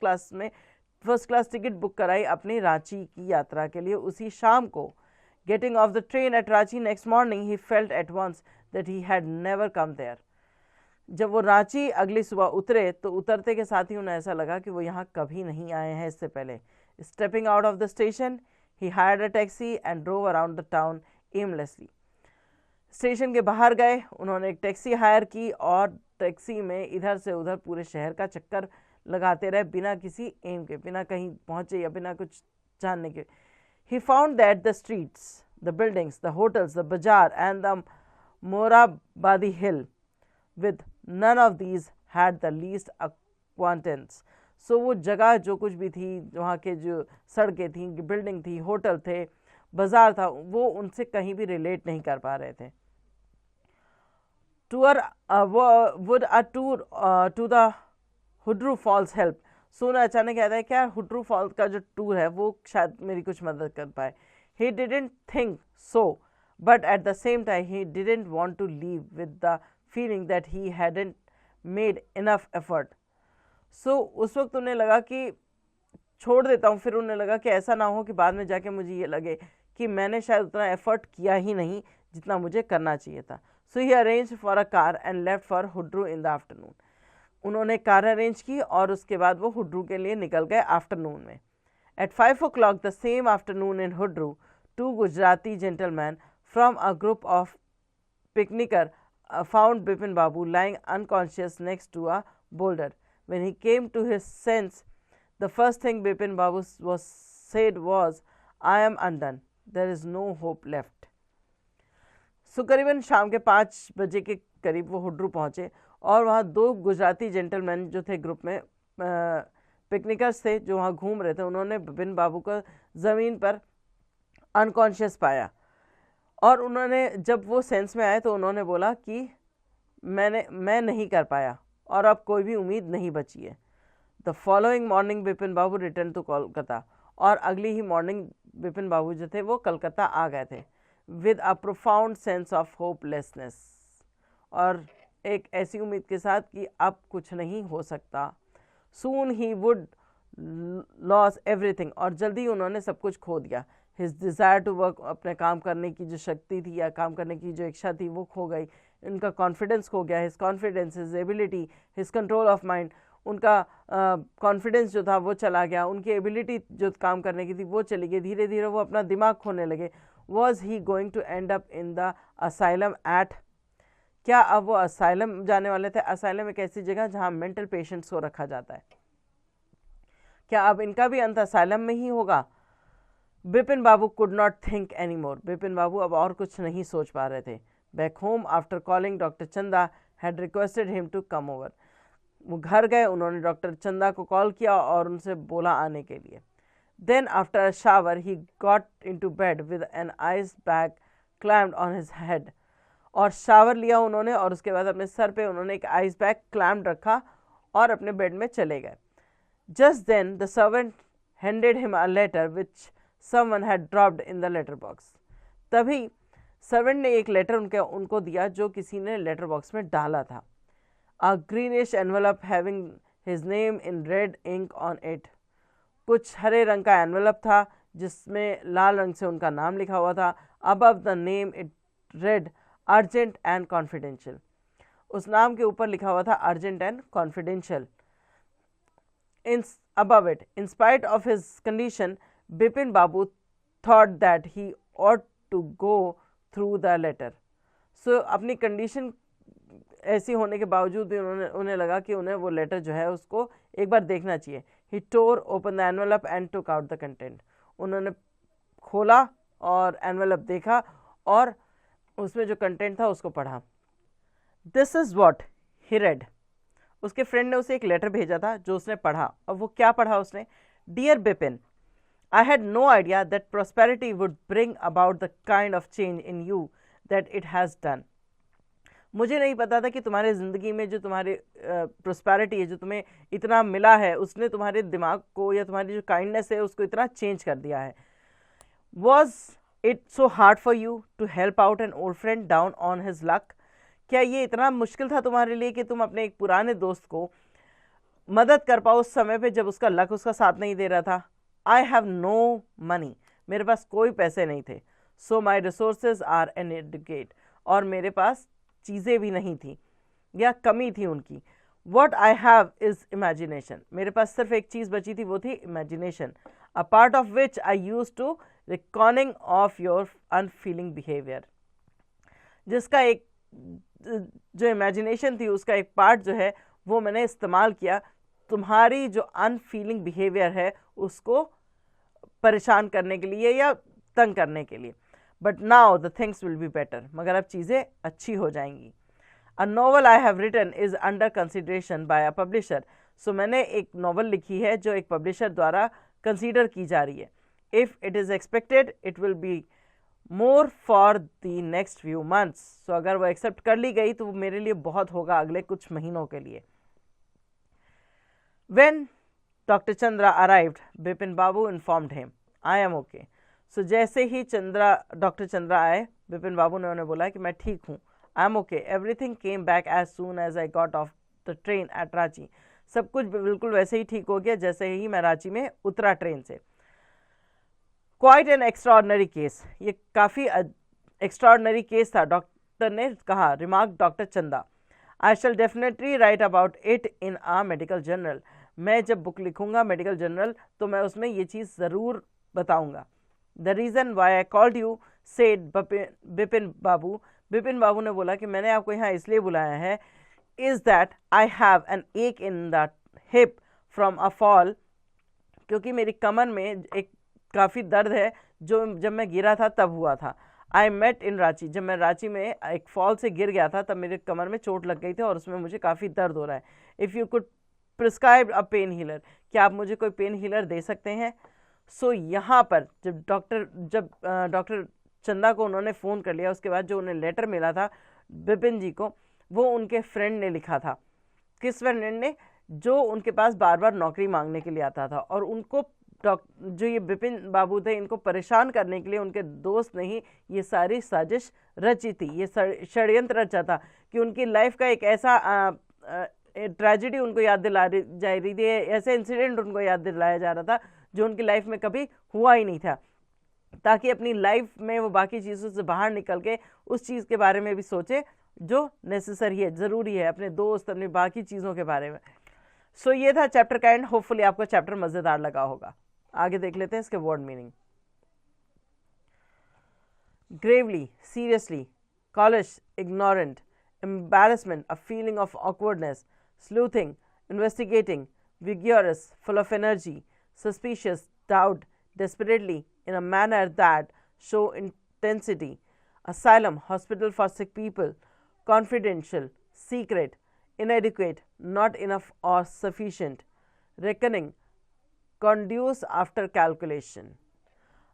क्लास टिकट बुक कराई अपनी रांची की यात्रा के लिए उसी शाम को. Getting off the train at Ranchi next morning, he felt at once that he had never come there. जब वो रांची अगली सुबह उतरे तो उतरते के साथ ही उन्हें ऐसा लगा कि वो यहाँ कभी नहीं आए हैं इससे पहले. Stepping out of the station, he hired a taxi and drove around the town aimlessly. Station के बाहर गए, उन्होंने एक टैक्सी हायर की और टैक्सी में इधर से उधर पूरे शहर का चक्कर लगाते रहे, बिना किसी एम के, बिना कहीं पहुँचे या बिना कुछ जानने के. He found that the streets, the buildings, the hotels, the bazaar and the Morabadi hill with none of these had the least acquaintance. So वो जगह जो कुछ भी थी, वहाँ के जो सड़कें थी, बिल्डिंग थी, होटल थे, बाजार था, वो उनसे कहीं भी रिलेट नहीं कर पा रहे थे. Would a tour to the Hundru falls help. So उन्हें अचानक कहता है क्या हुड्रू फॉल्स का जो टूर है वो शायद मेरी कुछ मदद कर पाए. He didn't think so, but at the same time he didn't want to leave with the feeling that he hadn't made enough effort. So उस वक्त उन्हें लगा कि छोड़ देता हूँ, फिर उन्हें लगा कि ऐसा ना हो कि बाद में जाके मुझे ये लगे कि मैंने शायद उतना एफर्ट किया ही नहीं जितना मुझे करना चाहिए था. So he arranged for a car and left for हुड्रू in the afternoon. उन्होंने कार अरेंज की और उसके बाद वो हुड्रू के लिए निकल गए आफ्टरनून में. At 5 o'clock the same afternoon in Hudru, two Gujarati gentlemen from a group of picnickers found Bipin Babu lying unconscious next to a boulder. When he came to his sense, the first thing Bipin Babu said was, "I am undone. There is no hope left." So करीबन शाम के 5 बजे के करीब वो हुड्रू पहुँचे और वहाँ 2 गुजराती जेंटलमैन जो थे ग्रुप में, पिकनिकर्स थे जो वहाँ घूम रहे थे, उन्होंने बिपिन बाबू को ज़मीन पर अनकॉन्शियस पाया और उन्होंने, जब वो सेंस में आए तो उन्होंने बोला कि मैं नहीं कर पाया और अब कोई भी उम्मीद नहीं बची है। The following morning Bipin Babu return to Kolkata, और अगली ही मॉर्निंग बिपिन बाबू जो थे वो कलकत्ता आ गए थे with a profound sense of hopelessness, और एक ऐसी उम्मीद के साथ कि अब कुछ नहीं हो सकता। सून ही वुड लॉस एवरीथिंग, और जल्दी उन्होंने सब कुछ खो दिया। हिज डिज़ायर टू वर्क, अपने काम करने की जो शक्ति थी या काम करने की जो इच्छा थी वो खो गई। इनका कॉन्फिडेंस खो गया, his confidence, his ability, his control of mind, उनका कॉन्फिडेंस जो था वो चला गया, उनकी एबिलिटी जो काम करने की थी वो चली गई, धीरे धीरे वो अपना दिमाग खोने लगे। Was he going to end up in the asylum at, क्या अब वो असाइलम जाने वाले थे? असाइलम एक ऐसी जगह जहाँ मेंटल पेशेंट्स को रखा जाता है, क्या अब इनका भी अंत असाइलम में ही होगा? Bipin Babu could not think any more, Bipin Babu अब और कुछ नहीं सोच पा रहे थे। Back home after calling doctor Chanda had requested him to come over, वो घर गए, उन्होंने डॉक्टर चंदा को कॉल किया और उनसे बोला आने के लिए। Then after a shower he got into bed with an ice bag clamped on his head, और शावर लिया उन्होंने और उसके बाद अपने सर पे उन्होंने एक आइस बैग क्लैम्ड रखा और अपने बेड में चले गए। Just then the servant handed him a letter which someone had dropped in the letter box, तभी सर्वेंट ने एक लेटर उनको दिया जो किसी ने लेटर बॉक्स में डाला था। A greenish envelope having his name in red ink on it, कुछ हरे रंग का एनवेलप था जिसमें लाल रंग से उनका नाम लिखा हुआ था। Above the name it read urgent and confidential, उस नाम के ऊपर लिखा हुआ था urgent and confidential. Above it, in spite of his condition, Bipin Babu thought that he ought to go through the letter. So अपनी कंडीशन ऐसी होने के बावजूद भी उन्हें लगा कि उन्हें वो लेटर जो है उसको एक बार देखना चाहिए। He tore open the envelope and took out the content, उन्होंने खोला और एनवेलप देखा और उसमें जो कंटेंट था उसको पढ़ा। This is what he red, उसके फ्रेंड ने उसे एक लेटर भेजा था जो उसने पढ़ा, और वो क्या पढ़ा उसने? Dear Bipin, I had no idea that prosperity would bring about the kind of change in you that it has done, मुझे नहीं पता था कि तुम्हारे ज़िंदगी में जो तुम्हारी प्रोस्पेरिटी है, जो तुम्हें इतना मिला है, उसने तुम्हारे दिमाग को या तुम्हारी जो काइंडनेस है उसको इतना चेंज कर दिया है। Was it so hard for you to help out an old friend down on his luck, क्या ये इतना मुश्किल था तुम्हारे लिए कि तुम अपने एक पुराने दोस्त को मदद कर पाओ उस समय पे जब उसका लक उसका साथ नहीं दे रहा था? आई हैव नो मनी, मेरे पास कोई पैसे नहीं थे। सो माई रिसोर्सेज आर इनएडिक्वेट, और मेरे पास चीज़ें भी नहीं थी या कमी थी उनकी। What I have is imagination, मेरे पास सिर्फ एक चीज़ बची थी, वो थी imagination, a part of which I use to recording of your unfeeling behaviour, जिसका एक जो इमेजिनेशन थी उसका एक पार्ट जो है वो मैंने इस्तेमाल किया तुम्हारी जो अनफीलिंग बिहेवियर है उसको परेशान करने के लिए या तंग करने के लिए। But now the things will be better, मगर अब चीज़ें अच्छी हो जाएंगी। A novel I have written is under consideration by a publisher, so मैंने एक नॉवल लिखी है जो एक पब्लिशर द्वारा कंसीडर की जा रही है। If it is expected it will be more for the next few months, so अगर वो एक्सेप्ट कर ली गई तो वो मेरे लिए बहुत होगा अगले कुछ महीनों के लिए। When Dr. Chandra arrived, Bipin Babu informed him, I am okay. So जैसे ही डॉक्टर चंद्रा आए, बिपिन बाबू ने उन्हें बोला कि मैं ठीक हूँ, I am okay, everything came back as soon as I got off the train at Ranchi, सब कुछ बिल्कुल वैसे ही ठीक हो गया जैसे ही मैं रांची में उतरा ट्रेन से। क्वाइट एन एक्स्ट्राऑर्डिनरी केस, ये काफ़ी एक्स्ट्राऑर्डिनरी केस था, डॉक्टर ने कहा, remark doctor Chanda. I shall definitely write about it in a medical journal, मैं जब बुक लिखूंगा मेडिकल जर्नल तो मैं उसमें ये चीज़ ज़रूर बताऊंगा। The reason why I called you said Bipin Babu, Bipin Babu ने बोला कि मैंने आपको यहाँ इसलिए बुलाया है, is that I have an ache in the hip from a fall, क्योंकि मेरी कमर में एक काफ़ी दर्द है जो जब मैं गिरा था तब हुआ था। आई मेट इन रांची, जब मैं रांची में एक फॉल से गिर गया था तब मेरे कमर में चोट लग गई थी और उसमें मुझे काफ़ी दर्द हो रहा है। If you could prescribe a pain healer, क्या आप मुझे कोई पेन हीलर दे सकते हैं? सो यहाँ पर जब डॉक्टर चंदा को उन्होंने फ़ोन कर लिया, उसके बाद जो उन्हें लेटर मिला था बिपिन जी को, वो उनके फ्रेंड ने लिखा था। किस फ्रेंड ने? जो उनके पास बार बार नौकरी मांगने के लिए आता था, और उनको जो ये बिपिन बाबू थे, इनको परेशान करने के लिए उनके दोस्त ने ही ये सारी साजिश रची थी, ये षड्यंत्र रचा था कि उनकी लाइफ का एक ऐसा ट्रेजेडी उनको याद दिला जा रही थी, ऐसे इंसिडेंट उनको याद दिलाया जा रहा था जो उनकी लाइफ में कभी हुआ ही नहीं था, ताकि अपनी लाइफ में वो बाकी चीज़ों से बाहर निकल के उस चीज़ के बारे में भी सोचे जो नेसेसरी है, ज़रूरी है, अपने दोस्त, अपनी बाकी चीज़ों के बारे में। सो ये था चैप्टर का एंड। होपफुली आपको चैप्टर मज़ेदार लगा होगा। आगे देख लेते हैं इसके word meaning. Gravely, seriously, callous, ignorant, embarrassment, a feeling of awkwardness, sleuthing, investigating, vigorous, full of energy, suspicious, doubt, desperately, in a manner that show intensity, asylum, hospital for sick people, confidential, secret, inadequate, not enough or sufficient, reckoning, conduce after calculation.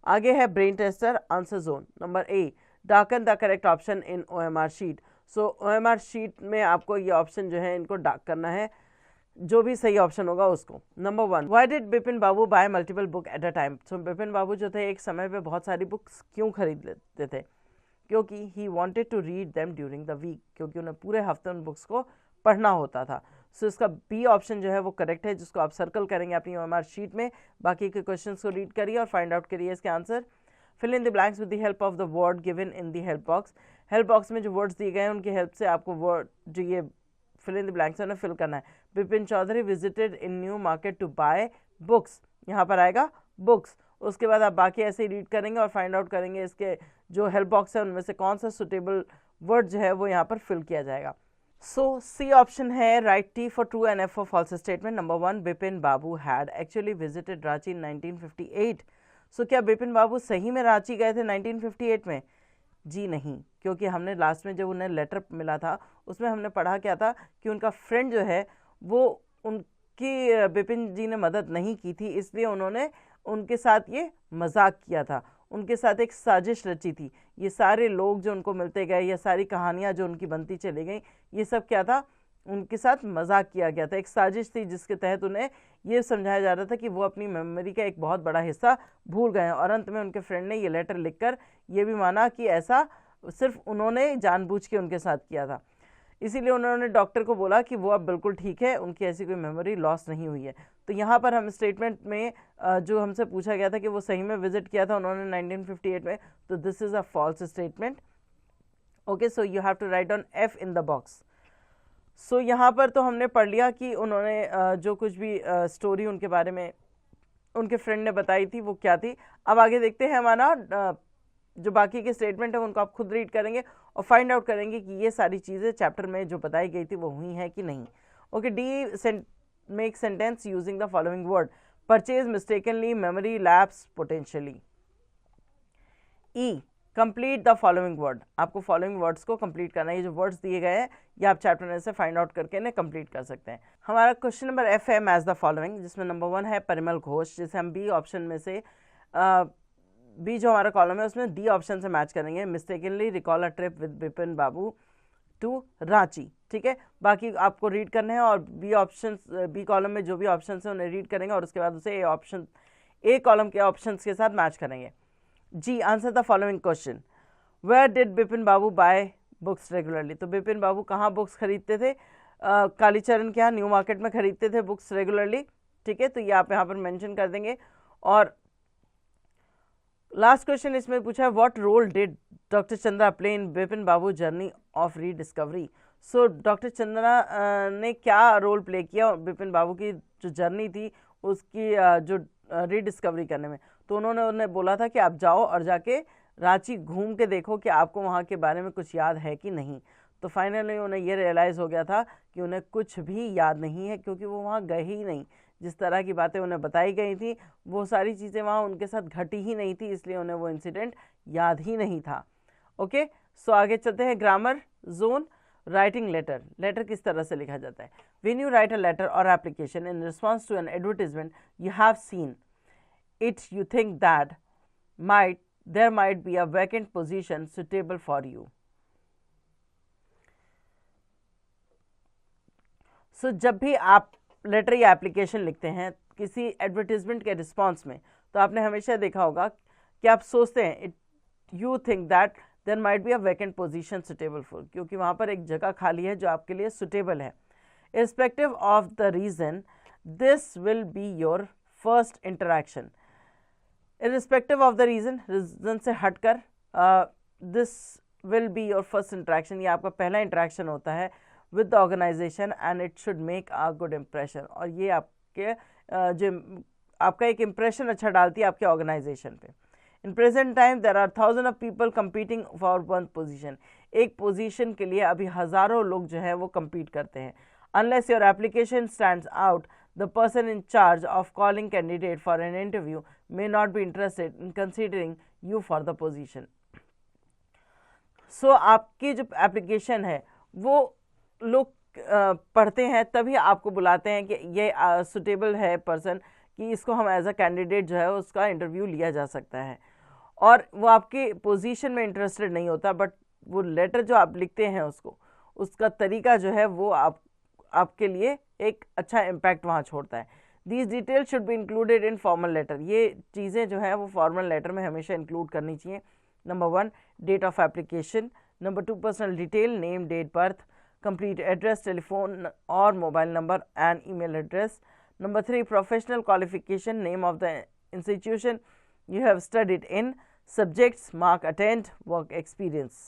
आगे है brain tester answer zone. Number A, darken the correct option in OMR sheet. So OMR sheet में आपको ये option जो है इनको dark करना है, जो भी सही ऑप्शन होगा उसको। Number 1, why did Bipin Babu buy multiple book at a time? So Bipin Babu जो थे एक समय पे बहुत सारी बुक्स क्यों खरीद लेते थे? क्योंकि he wanted to read them during the week, क्योंकि उन्हें पूरे हफ्ते उन बुक्स को पढ़ना होता था। सो इसका बी ऑप्शन जो है वो करेक्ट है, जिसको आप सर्कल करेंगे अपनी OMR शीट में। बाकी के क्वेश्चंस को रीड करिए और फाइंड आउट करिए इसके answer. Fill in the blanks with the help of the word given in the help box. Help box में जो वर्ड्स दिए गए हैं उनकी हेल्प से आपको वर्ड जो ये फिल इन द ब्लैंक्स है ना फिल करना है। Bipin Chaudhari visited in New Market to buy books, यहाँ पर आएगा बुक्स। उसके बाद आप बाकी ऐसे ही रीड करेंगे और फाइंड आउट करेंगे इसके जो हेल्प बॉक्स है उनमें से कौन सा सुटेबल वर्ड जो है वो यहाँ पर फिल किया जाएगा। सो सी ऑप्शन है write T for true and F for false statement. Number 1, Bipin Babu had actually visited Ranchi in 1958। So क्या बिपिन बाबू सही में रांची गए थे 1958 में? जी नहीं, क्योंकि हमने लास्ट में जब उन्हें लेटर मिला था उसमें हमने पढ़ा क्या था कि उनका फ्रेंड जो है वो उनकी बिपिन जी ने मदद नहीं की थी, इसलिए उन्होंने उनके साथ ये मजाक किया था, उनके साथ एक साजिश रची थी। ये सारे लोग जो उनको मिलते गए, ये सारी कहानियाँ जो उनकी बनती चली गई, ये सब क्या था? उनके साथ मजाक किया गया था, एक साजिश थी जिसके तहत उन्हें ये समझाया जा रहा था कि वो अपनी मेमोरी का एक बहुत बड़ा हिस्सा भूल गए हैं। और अंत में उनके फ्रेंड ने ये लेटर लिखकर ये भी माना कि ऐसा सिर्फ उन्होंने जानबूझ के उनके साथ किया था। इसीलिए उन्होंने डॉक्टर को बोला कि वो अब बिल्कुल ठीक है, उनकी ऐसी कोई मेमोरी लॉस नहीं हुई है। तो यहाँ पर हम स्टेटमेंट में जो हमसे पूछा गया था कि वो सही में विजिट किया था उन्होंने 1958 में, तो this is a false statement. Okay, so you have to write on F in the box. So यहाँ पर तो हमने पढ़ लिया कि उन्होंने जो कुछ भी स्टोरी उनके बारे में उनके फ्रेंड ने बताई थी वो क्या थी। अब आगे देखते हैं हमारा जो बाकी के स्टेटमेंट है उनको आप खुद रीड करेंगे और फाइंड आउट करेंगे कि ये सारी चीज़ें चैप्टर में जो बताई गई थी वो हुई हैं कि नहीं। Okay, D make sentence using the following word. Purchase mistakenly, memory lapse, potentially. E, complete the following word. आपको फॉलोइंग वर्ड्स को कंप्लीट करना है। ये जो वर्ड्स दिए गए हैं ये आप चैप्टर में से फाइंड आउट करके इन्हें कंप्लीट कर सकते हैं। हमारा क्वेश्चन नंबर एफ है मैच द फॉलोइंग, जिसमें नंबर 1 है परिमल घोष, जिसे हम बी ऑप्शन में से बी जो हमारा कॉलम है उसमें डी ऑप्शन से मैच करेंगे। Mistakenly recall a trip with Bipin Babu to Ranchi. ठीक है, बाकी आपको रीड करने हैं और बी कॉलम में जो भी ऑप्शन है उन्हें रीड करेंगे और उसके बाद उसे ए कॉलम के ऑप्शन के साथ मैच करेंगे। जी, answer the following question. Where did Bipin Babu buy books regularly? तो बिपिन बाबू कहाँ बुक्स खरीदते थे? कालीचरण के यहाँ न्यू मार्केट में खरीदते थे बुक्स रेगुलरली। ठीक है, तो ये आप यहाँ पर मेंशन कर देंगे। और लास्ट क्वेश्चन इसमें पूछा है what role did doctor Chandra play in Bipin Babu journey of rediscovery? So doctor Chandra ने क्या रोल प्ले किया बिपिन बाबू की जो जर्नी थी उसकी जो रीडिस्कवरी करने में? तो उन्हें बोला था कि आप जाओ और जाके रांची घूम के देखो कि आपको वहाँ के बारे में कुछ याद है कि नहीं। तो फाइनली उन्हें ये रियलाइज़ हो गया था कि उन्हें कुछ भी याद नहीं है, क्योंकि वो वहाँ गए ही नहीं। जिस तरह की बातें उन्हें बताई गई थी वो सारी चीज़ें वहाँ उनके साथ घटी ही नहीं थी, इसलिए उन्हें वो इंसिडेंट याद ही नहीं था। ओके, सो आगे चलते हैं। Grammar zone, writing letter. Letter किस तरह से लिखा जाता है? When you write a letter और application in response to an advertisement you have seen it, you think that there might be a vacant position suitable for you. So जब भी आप लेटर या एप्लीकेशन लिखते हैं किसी एडवर्टीजमेंट के response में, तो आपने हमेशा देखा होगा कि आप सोचते हैं you think that there might be a vacant position suitable for, क्योंकि वहाँ पर एक जगह खाली है जो आपके लिए सुटेबल है। Irrespective of the reason this will be your first interaction. Irrespective of the reason से हटकर this will be your first interaction, ये आपका पहला इंटरैक्शन होता है with the organisation and it should make a good impression, और ये आपके जो आपका एक इम्प्रेशन अच्छा डालती है आपके ऑर्गेनाइजेशन पे। In present time there are thousand of people competing for one position, एक पोजीशन के लिए अभी हज़ारों लोग जो है वो कम्पीट करते हैं। Unless your application stands out, the person in charge of calling candidate for an interview may not be interested in considering you for the position. So आपकी जो एप्लीकेशन है वो लोग पढ़ते हैं, तभी आपको बुलाते हैं कि ये सुटेबल है पर्सन, कि इसको हम एज अ कैंडिडेट जो है उसका इंटरव्यू लिया जा सकता है, और वो आपकी पोजीशन में इंटरेस्टेड नहीं होता, बट वो लेटर जो आप लिखते हैं उसका तरीका जो है वो आपके लिए एक अच्छा इम्पैक्ट वहाँ छोड़ता है। These detail should be included in formal letter, ये चीज़ें जो है वो फॉर्मल लेटर में हमेशा इंक्लूड करनी चाहिए। Number 1 date of application, number 2 personal detail, name, date birth, complete address, telephone और mobile number and email address. Number 3 professional qualification, name of the institution you have studied in, subjects, mark attend, work experience.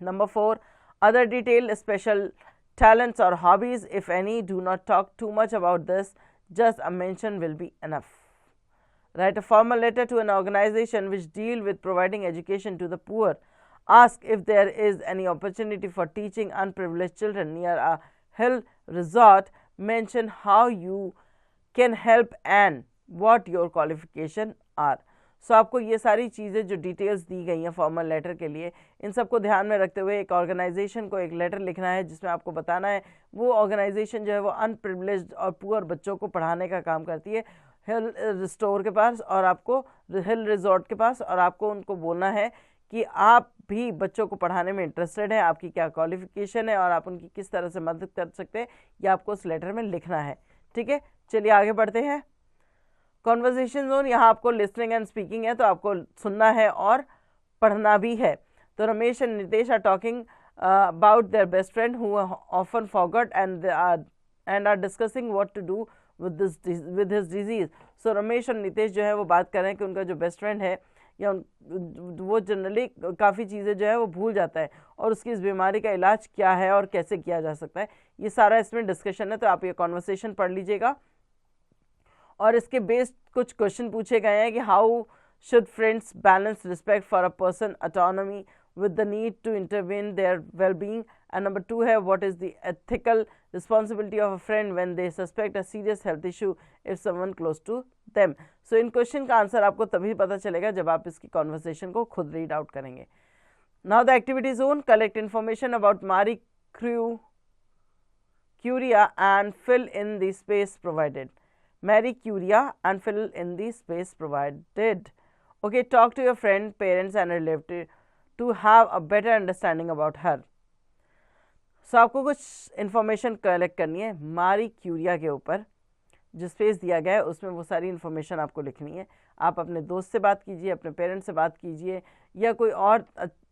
Number 4 other detail, special talents or hobbies, if any. Do not talk too much about this, just a mention will be enough. Write a formal letter to an organization which deal with providing education to the poor. Ask if there is any opportunity for teaching unprivileged children near a hill resort. Mention how you can help and what your qualification are. सो आपको ये सारी चीज़ें जो details दी गई हैं formal letter के लिए, इन सबको ध्यान में रखते हुए एक ऑर्गेनाइजेशन को एक लेटर लिखना है जिसमें आपको बताना है वो ऑर्गेनाइजेशन जो है वो अनप्रिविलेज्ड और पुअर बच्चों को पढ़ाने का काम करती है हिल स्टोर के पास और आपको हिल रिजॉर्ट के पास, और आपको उनको बोलना है कि आप भी बच्चों को पढ़ाने में इंटरेस्टेड हैं, आपकी क्या क्वालिफिकेशन है और आप उनकी किस तरह से मदद कर सकते हैं, ये आपको उस लेटर में लिखना है। ठीक है, चलिए आगे बढ़ते हैं। कॉन्वर्जेशन जोन, यहाँ आपको लिसनिंग एंड स्पीकिंग है, तो आपको सुनना है और पढ़ना भी है। तो Ramesh and Nitesh are talking about their best friend who often forgot and are discussing what to do with his disease. So Ramesh और नितेश जो है वो बात कर रहे हैं कि उनका जो बेस्ट फ्रेंड है या वो जनरली काफ़ी चीज़ें जो है वो भूल जाता है, और उसकी इस बीमारी का इलाज क्या है और कैसे किया जा सकता है, ये सारा इसमें डिस्कशन है। तो आप ये कॉन्वर्सेशन पढ़ लीजिएगा, और इसके बेस्ड कुछ क्वेश्चन पूछे गए हैं कि how should friends balance respect for a person autonomy with the need to intervene their well being. And number 2 है what is the ethical responsibility of a friend when they suspect a serious health issue if someone close to them. So इन question का answer आपको तभी पता चलेगा जब आप इसकी कॉन्वर्सेशन को खुद रीड आउट करेंगे। Now the activity zone, collect information about Marie Curie and fill in the space provided. Marie Curie and fill in the space provided. Okay, talk to your friend, parents and relatives to have a better understanding about her. So आपको कुछ information collect करनी है मारी क्यूरिया के ऊपर, जो space दिया गया है उसमें वो सारी इन्फॉर्मेशन आपको लिखनी है। आप अपने दोस्त से बात कीजिए, अपने पेरेंट्स से बात कीजिए, या कोई और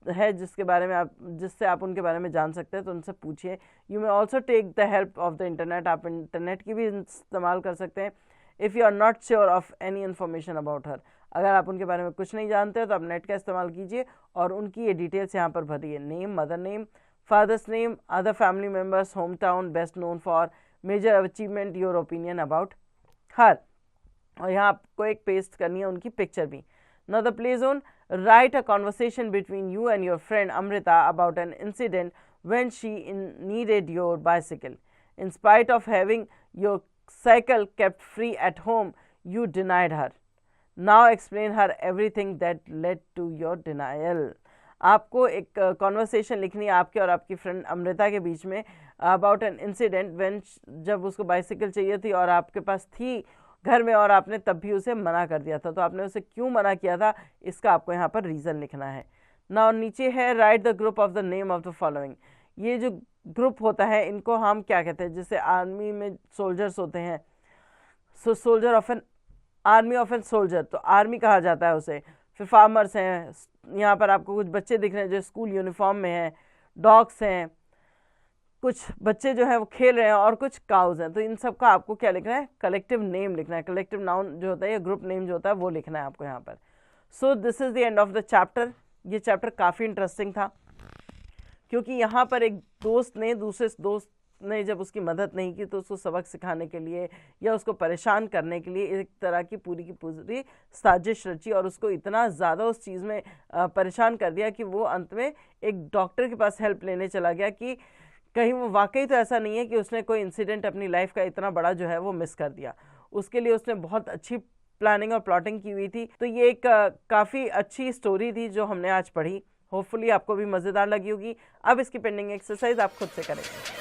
है जिससे आप उनके बारे में जान सकते हैं तो उनसे पूछिए। You may also take the help of the internet, आप इंटरनेट की भी इस्तेमाल कर सकते हैं। If you are not sure of any information about her, अगर आप उनके बारे में कुछ नहीं जानते हो तो आप नेट का इस्तेमाल कीजिए और उनकी ये डिटेल्स यहाँ पर भरिए। Name, mother name, father's name, other family members, home town, best known for, major achievement, your opinion about her, और यहाँ आपको एक पेस्ट करनी है उनकी पिक्चर भी। Now the play zone, write a conversation between you and your friend Amrita about an incident when she needed your bicycle. In spite of having your cycle kept free at home, you denied her. Now explain her everything that led to your denial. आपको एक conversation लिखनी है आपके और आपकी friend Amrita के बीच में about an incident when, जब उसको बाइसिकल चाहिए थी और आपके पास थी घर में और आपने तब भी उसे मना कर दिया था। तो आपने उसे क्यों मना किया था, इसका आपको यहाँ पर रीज़न लिखना है ना। और नीचे है right the group of the name of the following. ये जो ग्रुप होता है इनको हम क्या कहते हैं, जैसे आर्मी में सोल्जर्स होते हैं, so soldier of an army of an soldier, तो आर्मी कहा जाता है उसे। फिर फार्मर्स हैं, यहाँ पर आपको कुछ बच्चे दिख रहे हैं जो स्कूल यूनिफॉर्म में हैं, डॉग्स हैं, कुछ बच्चे जो हैं वो खेल रहे हैं और कुछ काउज हैं। तो इन सब का आपको क्या लिखना है, कलेक्टिव नेम लिखना है। कलेक्टिव नाउन जो होता है या ग्रुप नेम जो होता है वो लिखना है आपको यहाँ पर। So this is the end of the chapter. ये चैप्टर काफ़ी इंटरेस्टिंग था क्योंकि यहाँ पर एक दोस्त ने दूसरे दोस्त ने जब उसकी मदद नहीं की तो उसको सबक सिखाने के लिए या उसको परेशान करने के लिए एक तरह की पूरी साजिश रची और उसको इतना ज़्यादा उस चीज़ में परेशान कर दिया कि वो अंत में एक डॉक्टर के पास हेल्प लेने चला गया कि कहीं वो वाकई तो ऐसा नहीं है कि उसने कोई इंसिडेंट अपनी लाइफ का इतना बड़ा जो है वो मिस कर दिया। उसके लिए उसने बहुत अच्छी प्लानिंग और प्लॉटिंग की हुई थी। तो ये एक काफ़ी अच्छी स्टोरी थी जो हमने आज पढ़ी। होपफुली आपको भी मज़ेदार लगी होगी। अब इसकी पेंडिंग एक्सरसाइज आप खुद से करेंगे।